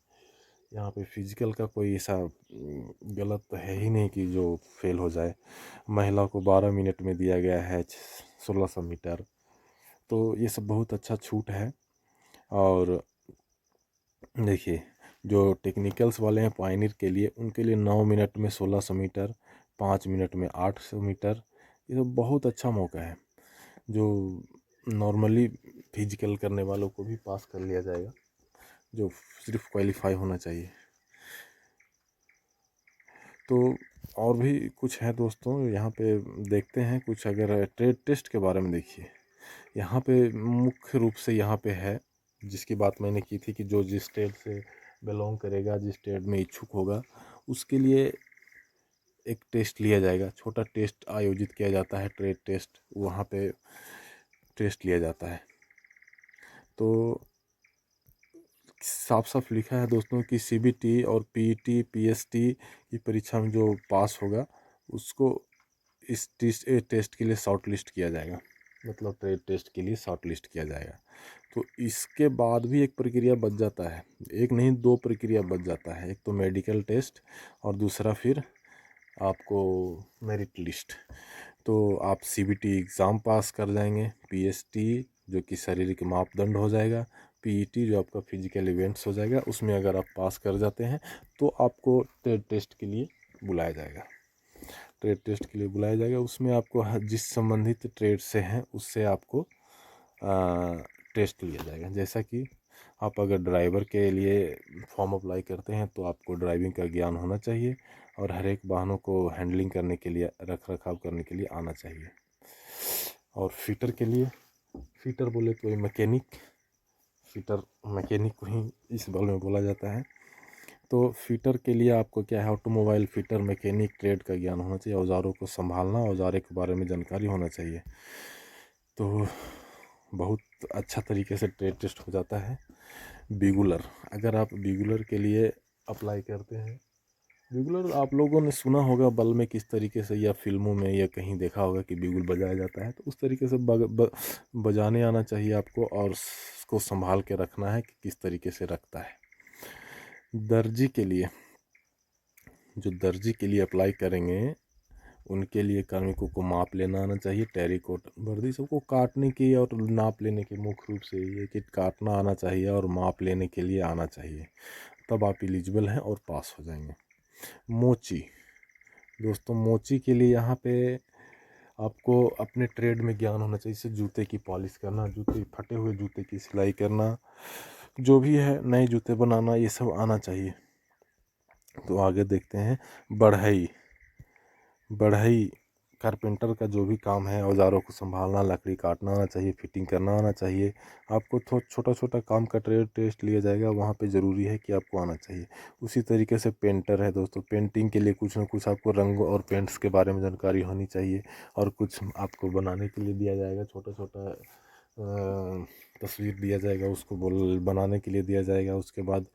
यहाँ पे फिजिकल का कोई ऐसा गलत है ही नहीं कि जो फेल हो जाए। महिला को 12 मिनट में दिया गया है 1600 मीटर। तो ये सब बहुत अच्छा छूट है। और देखिए, जो टेक्निकल्स वाले हैं पायनियर के लिए, उनके लिए 9 मिनट में 1600 मीटर, 5 मिनट में 800 मीटर। ये तो बहुत अच्छा मौका है, जो नॉर्मली फिजिकल करने वालों को भी पास कर लिया जाएगा, जो सिर्फ क्वालिफाई होना चाहिए। तो और भी कुछ है दोस्तों, यहाँ पे देखते हैं कुछ। अगर ट्रेड टेस्ट के बारे में देखिए, यहाँ पे मुख्य रूप से यहाँ पे है, जिसकी बात मैंने की थी कि जो जिस स्टेट से बिलोंग करेगा, जिस स्टेट में इच्छुक होगा, उसके लिए एक टेस्ट लिया जाएगा। छोटा टेस्ट आयोजित किया जाता है, ट्रेड टेस्ट, वहाँ पे टेस्ट लिया जाता है। तो साफ साफ लिखा है दोस्तों कि सीबीटी और पीईटी, पीएसटी की परीक्षा में जो पास होगा उसको इस टेस्ट के लिए शॉर्ट लिस्ट किया जाएगा, मतलब ट्रेड टेस्ट के लिए शॉर्ट लिस्ट किया जाएगा। तो इसके बाद भी एक प्रक्रिया बच जाता है, एक नहीं 2 प्रक्रिया बच जाता है। एक तो मेडिकल टेस्ट और दूसरा फिर आपको मेरिट लिस्ट। तो आप सीबीटी एग्ज़ाम पास कर जाएंगे, पीएसटी जो कि शारीरिक मापदंड हो जाएगा, पीईटी जो आपका फिजिकल इवेंट्स हो जाएगा, उसमें अगर आप पास कर जाते हैं तो आपको ट्रेड टेस्ट के लिए बुलाया जाएगा। ट्रेड टेस्ट के लिए बुलाया जाएगा, उसमें आपको जिस संबंधित ट्रेड से हैं उससे आपको टेस्ट लिया जाएगा। जैसा कि आप अगर ड्राइवर के लिए फॉर्म अप्लाई करते हैं तो आपको ड्राइविंग का ज्ञान होना चाहिए और हर एक वाहनों को हैंडलिंग करने के लिए, रख रखाव करने के लिए आना चाहिए। और फिटर के लिए, फिटर बोले तो मैकेनिक, फिटर मैकेनिक को ही इस बल में बोला जाता है। तो फिटर के लिए आपको क्या है, ऑटोमोबाइल फिटर मैकेनिक ट्रेड का ज्ञान होना चाहिए, औजारों को संभालना, औजारे के बारे में जानकारी होना चाहिए। तो बहुत अच्छा तरीके से ट्रेड टेस्ट हो जाता है। बिगुलर, अगर आप बिगुलर के लिए अप्लाई करते हैं, बिगुलर आप लोगों ने सुना होगा बल में किस तरीके से, या फिल्मों में या कहीं देखा होगा कि बिगुल बजाया जाता है, तो उस तरीके से बजाने आना चाहिए आपको, और उसको संभाल के रखना है कि किस तरीके से रखता है। दर्जी के लिए, जो दर्जी के लिए अप्लाई करेंगे उनके लिए कार्मिकों को माप लेना आना चाहिए। टेरिकोट वर्दी सबको काटने की और नाप लेने की, मुख्य रूप से ये कि काटना आना चाहिए और माप लेने के लिए आना चाहिए, तब आप एलिजिबल हैं और पास हो जाएंगे। मोची, दोस्तों मोची के लिए यहाँ पे आपको अपने ट्रेड में ज्ञान होना चाहिए, जैसे जूते की पॉलिश करना, जूते फटे हुए जूते की सिलाई करना, जो भी है नए जूते बनाना, ये सब आना चाहिए। तो आगे देखते हैं बढ़ई। बढ़ई कारपेंटर का जो भी काम है, औजारों को संभालना, लकड़ी काटना आना चाहिए, फिटिंग करना आना चाहिए। आपको छोटा छोटा काम का ट्रेड टेस्ट लिया जाएगा, वहाँ पे ज़रूरी है कि आपको आना चाहिए। उसी तरीके से पेंटर है दोस्तों, पेंटिंग के लिए कुछ ना कुछ आपको रंग और पेंट्स के बारे में जानकारी होनी चाहिए, और कुछ आपको बनाने के लिए दिया जाएगा, छोटा छोटा तस्वीर दिया जाएगा, उसको बनाने के लिए दिया जाएगा। उसके बाद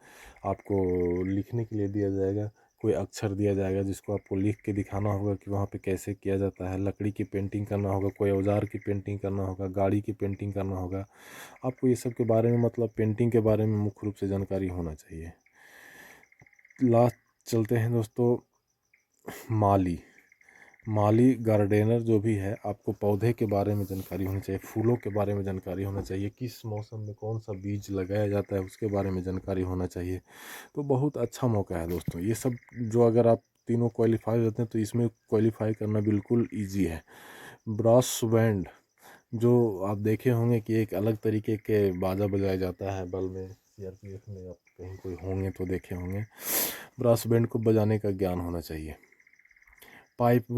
आपको लिखने के लिए दिया जाएगा, कोई अक्षर दिया जाएगा जिसको आपको लिख के दिखाना होगा कि वहाँ पे कैसे किया जाता है। लकड़ी की पेंटिंग करना होगा, कोई औजार की पेंटिंग करना होगा, गाड़ी की पेंटिंग करना होगा। आपको ये सब के बारे में, मतलब पेंटिंग के बारे में मुख्य रूप से जानकारी होना चाहिए। लास्ट चलते हैं दोस्तों माली। माली गार्डनर जो भी है, आपको पौधे के बारे में जानकारी होनी चाहिए, फूलों के बारे में जानकारी होना चाहिए, किस मौसम में कौन सा बीज लगाया जाता है उसके बारे में जानकारी होना चाहिए। तो बहुत अच्छा मौका है दोस्तों ये सब, जो अगर आप तीनों क्वालिफाई होते हैं तो इसमें क्वालिफाई करना बिल्कुल ईजी है। ब्रास बैंड, जो आप देखे होंगे कि एक अलग तरीके के बाजा बजाया जाता है बल में, सीआरपीएफ में आप कहीं कोई होंगे तो देखे होंगे। ब्रास बैंड को बजाने का ज्ञान होना चाहिए। पाइप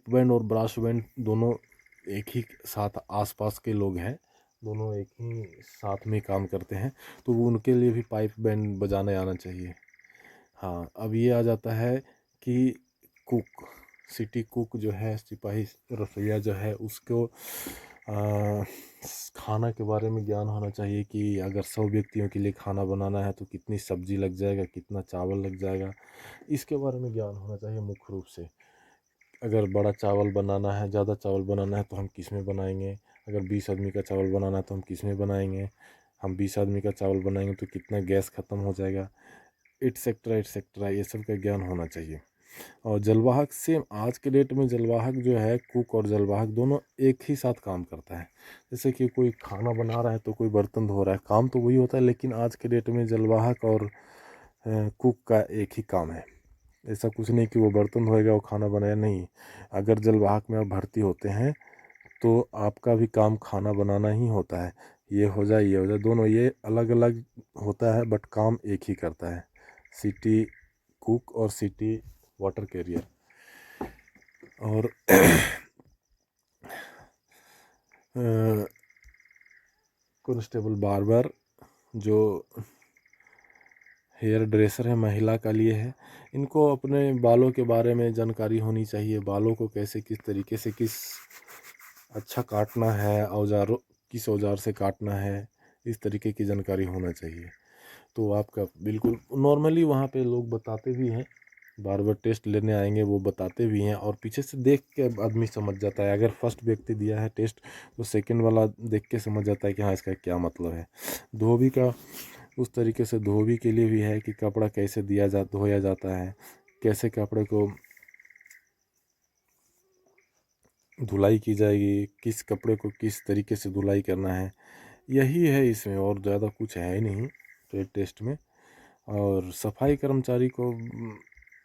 बैंड और ब्रास बैंड दोनों एक ही साथ, आसपास के लोग हैं, दोनों एक ही साथ में काम करते हैं, तो वो उनके लिए भी पाइप बैंड बजाने आना चाहिए। हाँ, अब ये आ जाता है कि कुक, सिटी कुक जो है, सिपाही रसोइया जो है, उसको खाना के बारे में ज्ञान होना चाहिए कि अगर 100 व्यक्तियों के लिए खाना बनाना है तो कितनी सब्जी लग जाएगा, कितना चावल लग जाएगा, इसके बारे में ज्ञान होना चाहिए मुख्य रूप से। अगर बड़ा चावल बनाना है, ज़्यादा चावल बनाना है तो हम किस में बनाएंगे, अगर 20 आदमी का चावल बनाना है तो हम किस में बनाएंगे, हम 20 आदमी का चावल बनाएंगे तो कितना गैस ख़त्म हो जाएगा, एटसेट्रा एटसेट्रा, ये सब का ज्ञान होना चाहिए। और जलवाहक, सेम आज के डेट में जलवाहक जो है, कुक और जलवाहक दोनों एक ही साथ काम करता है। जैसे कि कोई खाना बना रहा है तो कोई बर्तन धो रहा है, काम तो वही होता है, लेकिन आज के डेट में जलवाहक और कुक का एक ही काम है। ऐसा कुछ नहीं कि वो बर्तन धोएगा वो खाना बनाया, नहीं। अगर जलवाहक में आप भर्ती होते हैं तो आपका भी काम खाना बनाना ही होता है, ये हो जाए ये हो जाए, दोनों ये अलग अलग होता है बट काम एक ही करता है, सिटी कुक और सिटी वाटर कैरियर। और कॉन्स्टेबल बार्बर, जो हेयर ड्रेसर है, महिला का लिए है, इनको अपने बालों के बारे में जानकारी होनी चाहिए, बालों को कैसे किस तरीके से किस अच्छा काटना है, औजारों किस औजार से काटना है, इस तरीके की जानकारी होना चाहिए। तो आपका बिल्कुल नॉर्मली वहाँ पे लोग बताते भी हैं बार बार टेस्ट लेने आएंगे, वो बताते भी हैं और पीछे से देख के आदमी समझ जाता है। अगर फर्स्ट व्यक्ति दिया है टेस्ट तो सेकंड वाला देख के समझ जाता है कि हाँ इसका क्या मतलब है। धोबी का उस तरीके से धोबी के लिए भी है कि कपड़ा कैसे धोया जाता है, कैसे कपड़े को धुलाई की जाएगी, किस कपड़े को किस तरीके से धुलाई करना है, यही है इसमें, और ज़्यादा कुछ है ही नहीं ट्रेड टेस्ट में। और सफाई कर्मचारी को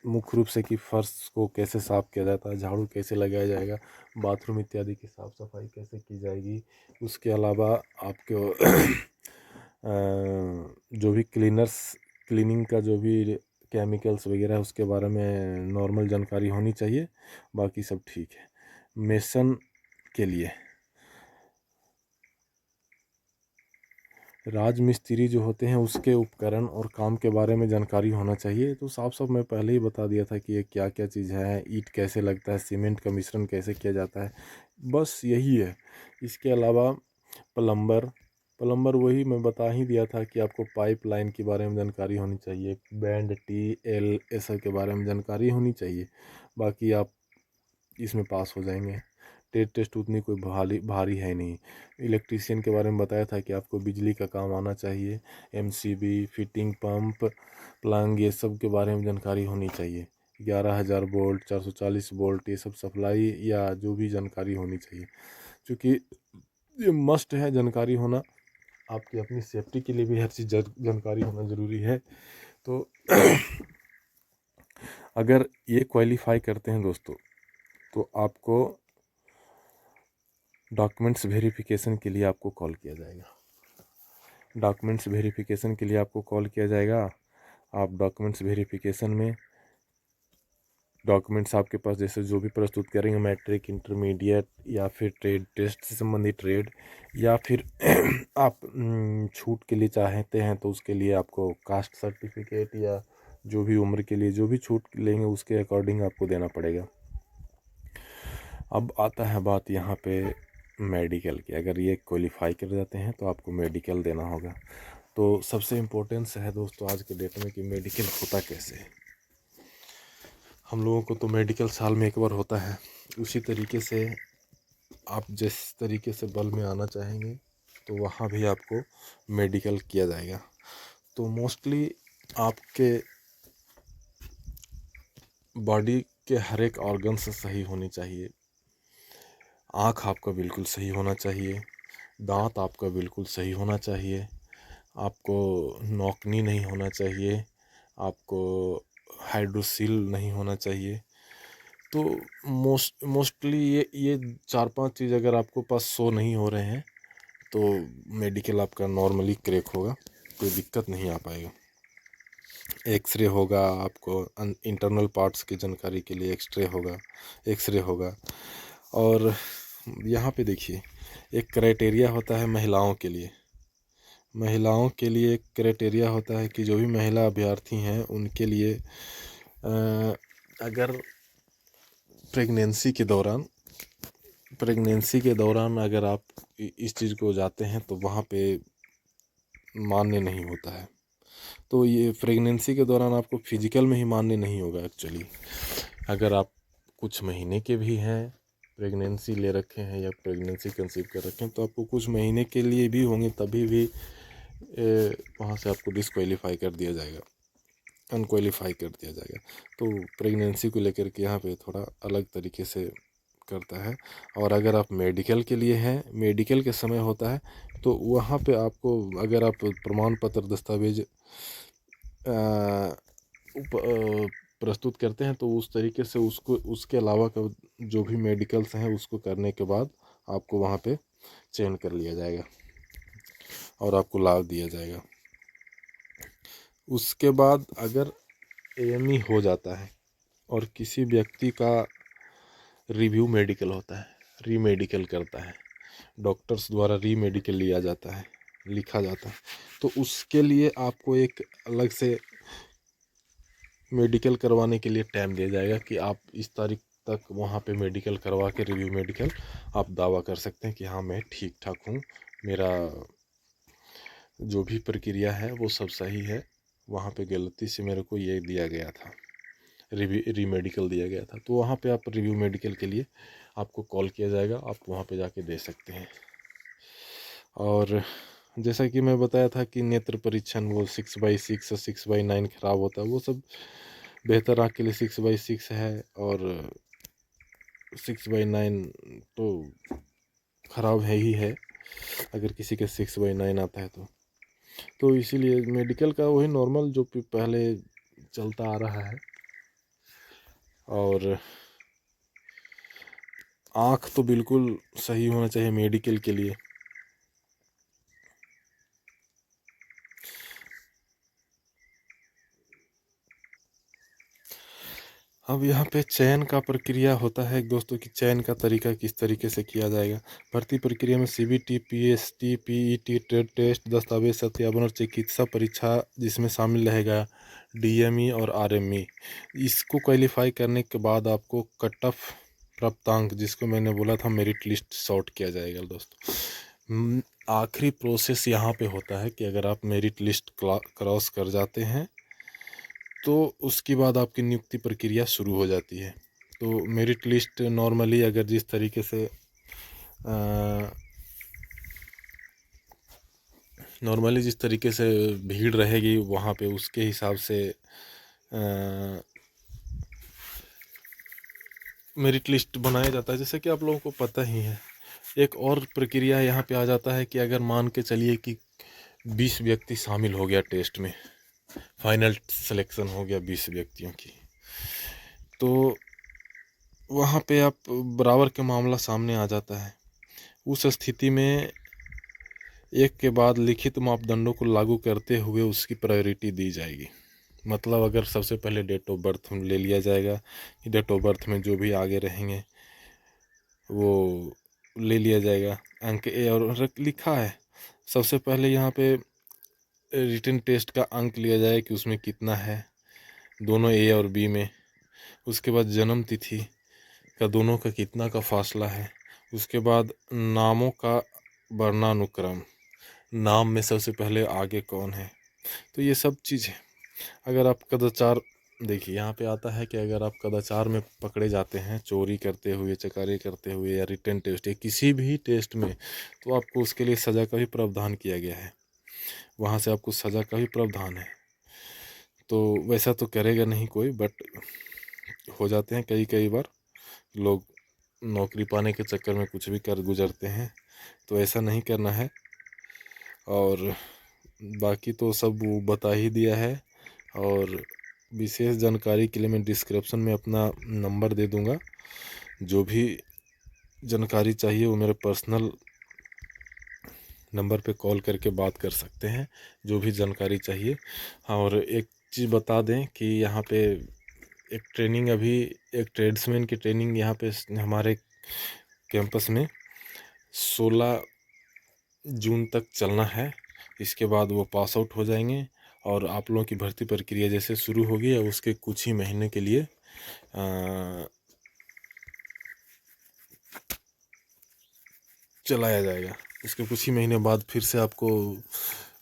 मुख्य रूप से कि फर्श को कैसे साफ़ किया जाता है, झाड़ू कैसे लगाया जाएगा, बाथरूम इत्यादि की साफ़ सफाई कैसे की जाएगी। उसके अलावा आपके जो भी क्लीनिंग का जो भी केमिकल्स वगैरह है उसके बारे में नॉर्मल जानकारी होनी चाहिए, बाकी सब ठीक है। मेसन के लिए राजमिस्त्री जो होते हैं उसके उपकरण और काम के बारे में जानकारी होना चाहिए। तो साफ साफ मैं पहले ही बता दिया था कि ये क्या क्या चीज़ है, ईंट कैसे लगता है, सीमेंट का मिश्रण कैसे किया जाता है, बस यही है। इसके अलावा प्लम्बर वही मैं बता ही दिया था कि आपको पाइपलाइन के बारे में जानकारी होनी चाहिए, बैंड टी एल ये सब के बारे में जानकारी होनी चाहिए। बाकी आप इसमें पास हो जाएंगे। ट्रेड टेस्ट उतनी कोई भारी है नहीं। इलेक्ट्रीशियन के बारे में बताया था कि आपको बिजली का काम आना चाहिए, एमसीबी, फिटिंग, पंप, प्लग, ये सब के बारे में जानकारी होनी चाहिए। 11,000 वोल्ट, 440 वोल्ट, ये सब सप्लाई या जो भी जानकारी होनी चाहिए, क्योंकि ये मस्ट है जानकारी होना। आपकी अपनी सेफ्टी के लिए भी हर चीज़ जानकारी होना ज़रूरी है। तो अगर ये क्वालिफाई करते हैं दोस्तों तो आपको डॉक्यूमेंट्स वेरिफिकेशन के लिए आपको कॉल किया जाएगा। डॉक्यूमेंट्स वेरिफिकेशन के लिए आपको कॉल किया जाएगा। आप डॉक्यूमेंट्स वेरिफिकेशन में डॉक्यूमेंट्स आपके पास जैसे जो भी प्रस्तुत करेंगे, मैट्रिक, इंटरमीडिएट या फिर ट्रेड टेस्ट से संबंधित ट्रेड, या फिर आप छूट के लिए चाहते हैं तो उसके लिए आपको कास्ट सर्टिफिकेट या जो भी उम्र के लिए जो भी छूट लेंगे उसके अकॉर्डिंग आपको देना पड़ेगा। अब आता है बात यहाँ पे मेडिकल की। अगर ये क्वालिफाई कर जाते हैं तो आपको मेडिकल देना होगा। तो सबसे इम्पोर्टेंस है दोस्तों आज के डेट में कि मेडिकल होता कैसे है। हम लोगों को तो मेडिकल साल में एक बार होता है, उसी तरीके से आप जिस तरीके से बल में आना चाहेंगे तो वहाँ भी आपको मेडिकल किया जाएगा। तो मोस्टली आपके बॉडी के हर एक ऑर्गन से सही होनी चाहिए। आँख आपका बिल्कुल सही होना चाहिए, दांत आपका बिल्कुल सही होना चाहिए, आपको नौकनी नहीं होना चाहिए, आपको हाइड्रोसिल नहीं होना चाहिए। तो मोस्टली ये 4-5 चीज़ अगर आपको पास शो नहीं हो रहे हैं तो मेडिकल आपका नॉर्मली क्रैक होगा, कोई दिक्कत नहीं आ पाएगा। एक्सरे होगा, आपको इंटरनल पार्ट्स की जानकारी के लिए एक्सरे होगा। और यहाँ पे देखिए एक क्राइटेरिया होता है महिलाओं के लिए। महिलाओं के लिए एक क्राइटेरिया होता है कि जो भी महिला अभ्यर्थी हैं उनके लिए अगर प्रेगनेंसी के दौरान अगर आप इस चीज़ को जाते हैं तो वहाँ पे मान्य नहीं होता है। तो ये प्रेगनेंसी के दौरान आपको फिजिकल में ही मान्य नहीं होगा एक्चुअली। अगर आप कुछ महीने के भी हैं, प्रेगनेंसी ले रखे हैं या प्रेगनेंसी कंसीव कर रखे हैं, तो आपको कुछ महीने के लिए भी होंगे तभी भी वहाँ से आपको डिस्क्वालीफाई कर दिया जाएगा, अनक्वालीफाई कर दिया जाएगा। तो प्रेगनेंसी को लेकर के यहाँ पे थोड़ा अलग तरीके से करता है। और अगर आप मेडिकल के लिए हैं, मेडिकल के समय होता है तो वहाँ पे आपको अगर आप प्रमाण पत्र दस्तावेज प्रस्तुत करते हैं तो उस तरीके से उसको उसके अलावा का जो भी मेडिकल्स हैं उसको करने के बाद आपको वहाँ पे चयन कर लिया जाएगा और आपको लाभ दिया जाएगा। उसके बाद अगर एएमई हो जाता है और किसी व्यक्ति का रिव्यू मेडिकल होता है, रीमेडिकल करता है, डॉक्टर्स द्वारा रीमेडिकल लिया जाता है, लिखा जाता है, तो उसके लिए आपको एक अलग से मेडिकल करवाने के लिए टाइम दिया जाएगा कि आप इस तारीख तक वहाँ पे मेडिकल करवा के रिव्यू मेडिकल आप दावा कर सकते हैं कि हाँ मैं ठीक ठाक हूँ, मेरा जो भी प्रक्रिया है वो सब सही है, वहाँ पे गलती से मेरे को ये दिया गया था। रीमेडिकल दिया गया था। तो वहाँ पे आप रिव्यू मेडिकल के लिए आपको कॉल किया जाएगा, आप वहाँ पे जाके दे सकते हैं। और जैसा कि मैं बताया था कि नेत्र परीक्षण वो 6/6 और 6/9 खराब होता है, वो सब बेहतर आँख के लिए 6/6 है, और 6/9 तो ख़राब है ही है अगर किसी के 6/9 आता है तो इसीलिए मेडिकल का वही नॉर्मल जो पहले चलता आ रहा है। और आँख तो बिल्कुल सही होना चाहिए मेडिकल के लिए। अब यहाँ पे चयन का प्रक्रिया होता है दोस्तों, कि चयन का तरीका किस तरीके से किया जाएगा। भर्ती प्रक्रिया में CBT, PST, PET, trade test, दस्तावेज सत्यापन और चिकित्सा परीक्षा जिसमें शामिल रहेगा DME और RME। इसको क्वालिफाई करने के बाद आपको कट ऑफ प्राप्तांक, जिसको मैंने बोला था मेरिट लिस्ट, सॉर्ट किया जाएगा दोस्तों। आखिरी प्रोसेस यहाँ पे होता है कि अगर आप मेरिट लिस्ट क्रॉस कर जाते हैं तो उसके बाद आपकी नियुक्ति प्रक्रिया शुरू हो जाती है। तो मेरिट लिस्ट नॉर्मली अगर जिस तरीके से भीड़ रहेगी वहाँ पे, उसके हिसाब से मेरिट लिस्ट बनाया जाता है, जैसे कि आप लोगों को पता ही है। एक और प्रक्रिया यहाँ पे आ जाता है कि अगर मान के चलिए कि 20 व्यक्ति शामिल हो गया टेस्ट में, फाइनल सिलेक्शन हो गया 20 व्यक्तियों की, तो वहाँ पे आप बराबर के मामला सामने आ जाता है। उस स्थिति में एक के बाद लिखित मापदंडों को लागू करते हुए उसकी प्रायोरिटी दी जाएगी। मतलब अगर सबसे पहले डेट ऑफ बर्थ ले लिया जाएगा कि डेट ऑफ बर्थ में जो भी आगे रहेंगे वो ले लिया जाएगा। अंक ए और लिखा है सबसे पहले यहाँ पे रिटन टेस्ट का अंक लिया जाए कि उसमें कितना है दोनों ए और बी में। उसके बाद जन्म तिथि का दोनों का कितना का फासला है। उसके बाद नामों का वर्णानुक्रम, नाम में सबसे पहले आगे कौन है। तो ये सब चीज़ है। अगर आप कदाचार, देखिए यहाँ पे आता है कि अगर आप कदाचार में पकड़े जाते हैं, चोरी करते हुए, चकारी करते हुए, या रिटन टेस्ट या किसी भी टेस्ट में, तो आपको उसके लिए सज़ा का भी प्रावधान किया गया है। वहाँ से आपको सज़ा का भी प्रावधान है। तो वैसा तो करेगा नहीं कोई, बट हो जाते हैं कई बार लोग नौकरी पाने के चक्कर में कुछ भी कर गुजरते हैं, तो ऐसा नहीं करना है। और बाकी तो सब वो बता ही दिया है। और विशेष जानकारी के लिए मैं डिस्क्रिप्शन में अपना नंबर दे दूंगा। जो भी जानकारी चाहिए वो मेरे पर्सनल नंबर पे कॉल करके बात कर सकते हैं, जो भी जानकारी चाहिए। और एक चीज़ बता दें कि यहाँ पे एक ट्रेनिंग, अभी एक ट्रेड्समैन की ट्रेनिंग यहाँ पे हमारे कैंपस में 16 जून तक चलना है। इसके बाद वो पास आउट हो जाएंगे और आप लोगों की भर्ती प्रक्रिया जैसे शुरू होगी या उसके कुछ ही महीने के लिए चलाया जाएगा। इसके कुछ ही महीने बाद फिर से आपको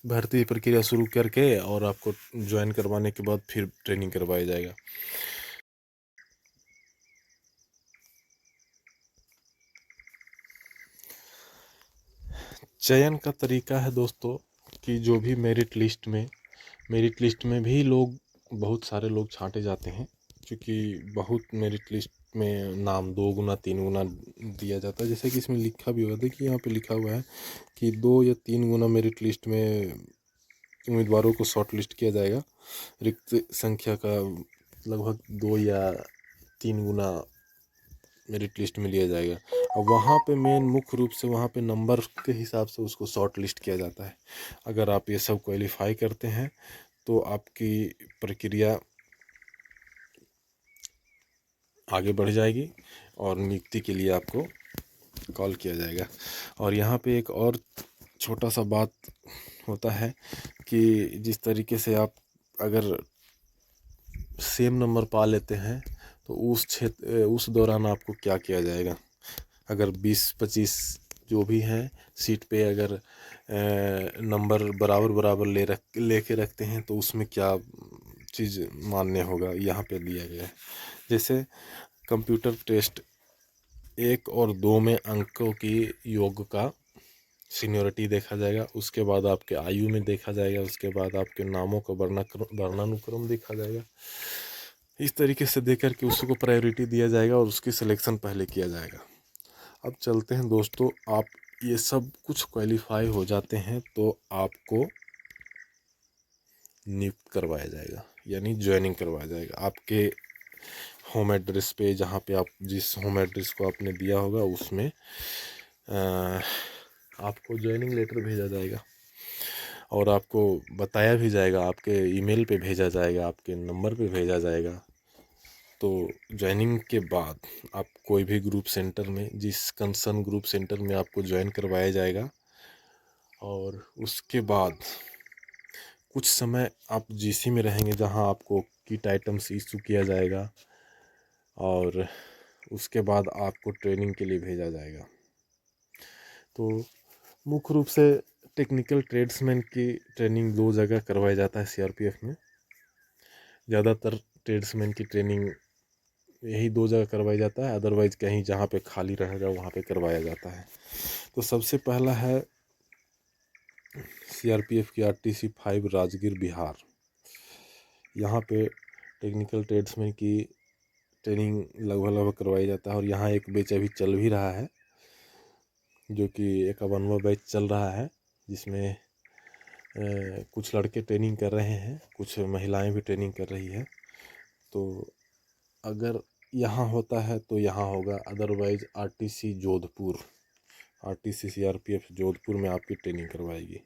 भर्ती प्रक्रिया शुरू करके और आपको ज्वाइन करवाने के बाद फिर ट्रेनिंग करवाया जाएगा। चयन का तरीका है दोस्तों कि जो भी मेरिट लिस्ट में भी लोग, बहुत सारे लोग छांटे जाते हैं, क्योंकि बहुत मेरिट लिस्ट में नाम 2 गुना 3 गुना दिया जाता है। जैसे कि इसमें लिखा भी होगा, देखिए यहाँ पे लिखा हुआ है कि 2 या 3 गुना मेरिट लिस्ट में उम्मीदवारों को शॉर्ट लिस्ट किया जाएगा। रिक्त संख्या का लगभग 2 या 3 गुना मेरिट लिस्ट में लिया जाएगा। और वहाँ पे मेन मुख्य रूप से वहाँ पे नंबर के हिसाब से उसको शॉर्ट लिस्ट किया जाता है। अगर आप ये सब क्वालिफाई करते हैं तो आपकी प्रक्रिया आगे बढ़ जाएगी और नियुक्ति के लिए आपको कॉल किया जाएगा। और यहाँ पे एक और छोटा सा बात होता है कि जिस तरीके से आप अगर सेम नंबर पा लेते हैं तो उस दौरान आपको क्या किया जाएगा। अगर 20-25 जो भी हैं सीट पे अगर नंबर बराबर लेके रखते हैं तो उसमें क्या चीज़ मान्य होगा, यहाँ पे दिया गया है। जैसे कंप्यूटर टेस्ट 1 और 2 में अंकों की योग का सीनियरिटी देखा जाएगा, उसके बाद आपके आयु में देखा जाएगा, उसके बाद आपके नामों का वर्णानुक्रम देखा जाएगा। इस तरीके से देकर के उसको प्रायोरिटी दिया जाएगा और उसकी सिलेक्शन पहले किया जाएगा। अब चलते हैं दोस्तों, आप ये सब कुछ क्वालिफाई हो जाते हैं तो आपको नियुक्त करवाया जाएगा, यानी ज्वाइनिंग करवाया जाएगा आपके होम एड्रेस पे। जहाँ पे आप जिस होम एड्रेस को आपने दिया होगा उसमें आपको ज्वाइनिंग लेटर भेजा जाएगा और आपको बताया भी जाएगा, आपके ईमेल पे भेजा जाएगा, आपके नंबर पे भेजा जाएगा। तो ज्वाइनिंग के बाद आप कोई भी ग्रुप सेंटर में, जिस कंसर्न ग्रुप सेंटर में आपको ज्वाइन करवाया जाएगा, और उसके बाद कुछ समय आप जीसी में रहेंगे जहां आपको किट आइटम्स इशू किया जाएगा और उसके बाद आपको ट्रेनिंग के लिए भेजा जाएगा। तो मुख्य रूप से टेक्निकल ट्रेड्समैन की ट्रेनिंग 2 जगह करवाया जाता है सीआरपीएफ में। ज़्यादातर ट्रेड्समैन की ट्रेनिंग यही 2 जगह करवाया जाता है, अदरवाइज कहीं जहाँ पे खाली रहेगा वहाँ पे करवाया जाता है। तो सबसे पहला है सीआरपीएफ की आरटीसी 5 राजगीर बिहार। यहाँ पे टेक्निकल ट्रेड्समैन की ट्रेनिंग लगभग करवाई जाता है और यहाँ एक बैच अभी चल भी रहा है, जो कि 51वां बैच चल रहा है, जिसमें कुछ लड़के ट्रेनिंग कर रहे हैं, कुछ महिलाएं भी ट्रेनिंग कर रही है। तो अगर यहाँ होता है तो यहाँ होगा, otherwise RTC Jodhpur, RTC CRPF Jodhpur में आपकी ट्रेनिंग करवाएगी।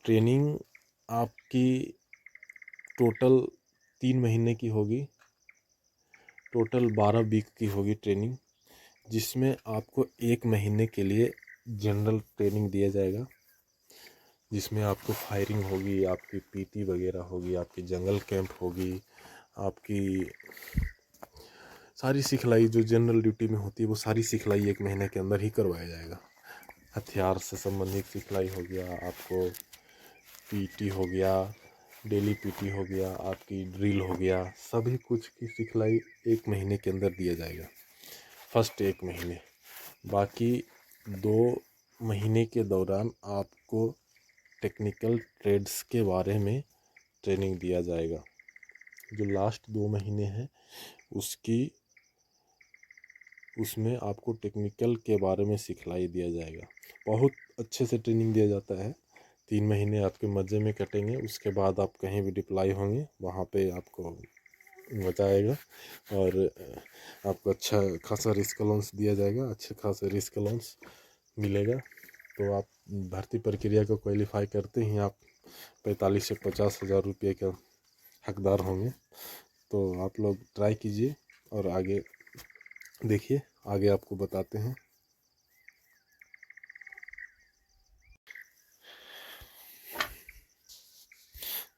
ट्रेनिंग आपकी टोटल 3 महीने की होगी, टोटल 12 वीक की होगी ट्रेनिंग, जिसमें आपको 1 महीने के लिए जनरल ट्रेनिंग दिया जाएगा, जिसमें आपको फायरिंग होगी, आपकी पीटी वगैरह होगी, आपकी जंगल कैंप होगी, आपकी सारी सिखलाई जो जनरल ड्यूटी में होती है वो सारी सिखलाई 1 महीने के अंदर ही करवाया जाएगा। हथियार से संबंधित सिखलाई हो गया, आपको पीटी हो गया, डेली पीटी हो गया, आपकी ड्रिल हो गया, सभी कुछ की सिखलाई 1 महीने के अंदर दिया जाएगा, फर्स्ट 1 महीने। बाकी 2 महीने के दौरान आपको टेक्निकल ट्रेड्स के बारे में ट्रेनिंग दिया जाएगा। जो लास्ट 2 महीने हैं उसमें आपको टेक्निकल के बारे में सिखलाई दिया जाएगा। बहुत अच्छे से ट्रेनिंग दिया जाता है। 3 महीने आपके मज़े में कटेंगे, उसके बाद आप कहीं भी डिप्लॉय होंगे, वहाँ पे आपको मज़ा आएगा और आपको अच्छा खासा रिस्क अलाउंस दिया जाएगा, अच्छे खासा रिस्क अलाउंस मिलेगा। तो आप भर्ती प्रक्रिया को क्वालिफाई करते ही आप 45 से 50 हज़ार रुपये का हकदार होंगे। तो आप लोग ट्राई कीजिए और आगे देखिए, आगे आपको बताते हैं।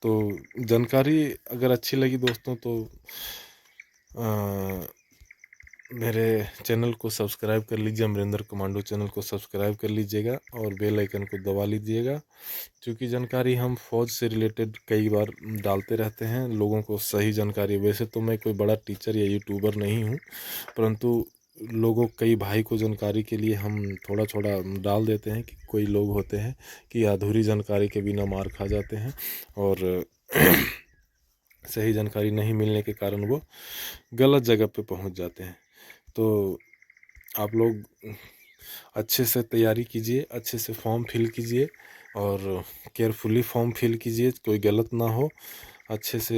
तो जानकारी अगर अच्छी लगी दोस्तों तो मेरे चैनल को सब्सक्राइब कर लीजिए, अमरिंदर कमांडो चैनल को सब्सक्राइब कर लीजिएगा और बेल आइकन को दबा लीजिएगा, क्योंकि जानकारी हम फौज से रिलेटेड कई बार डालते रहते हैं लोगों को सही जानकारी। वैसे तो मैं कोई बड़ा टीचर या यूट्यूबर नहीं हूँ, परंतु लोगों कई भाई को जानकारी के लिए हम थोड़ा थोड़ा डाल देते हैं कि कोई लोग होते हैं कि अधूरी जानकारी के बिना मार खा जाते हैं और सही जानकारी नहीं मिलने के कारण वो गलत जगह पे पहुंच जाते हैं। तो आप लोग अच्छे से तैयारी कीजिए, अच्छे से फॉर्म फिल कीजिए और केयरफुली फॉर्म फिल कीजिए, कोई गलत ना हो। अच्छे से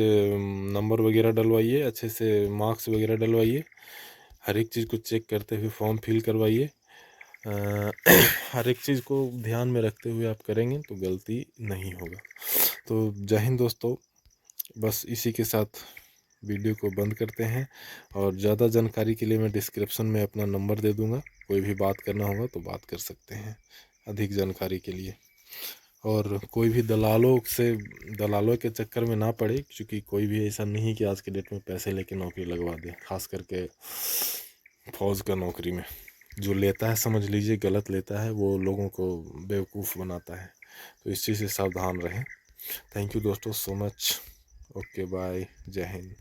नंबर वगैरह डलवाइए, अच्छे से मार्क्स वगैरह डलवाइए, हर एक चीज़ को चेक करते हुए फॉर्म फिल करवाइए। हर एक चीज़ को ध्यान में रखते हुए आप करेंगे तो गलती नहीं होगा। तो जय हिंद दोस्तों, बस इसी के साथ वीडियो को बंद करते हैं और ज़्यादा जानकारी के लिए मैं डिस्क्रिप्शन में अपना नंबर दे दूँगा, कोई भी बात करना होगा तो बात कर सकते हैं अधिक जानकारी के लिए। और कोई भी दलालों के चक्कर में ना पड़े, क्योंकि कोई भी ऐसा नहीं कि आज के डेट में पैसे लेके नौकरी लगवा दे, खास करके फौज का नौकरी में जो लेता है समझ लीजिए गलत लेता है, वो लोगों को बेवकूफ़ बनाता है। तो इस चीज़ से सावधान रहें। थैंक यू दोस्तों सो मच। ओके बाय, जय हिंद।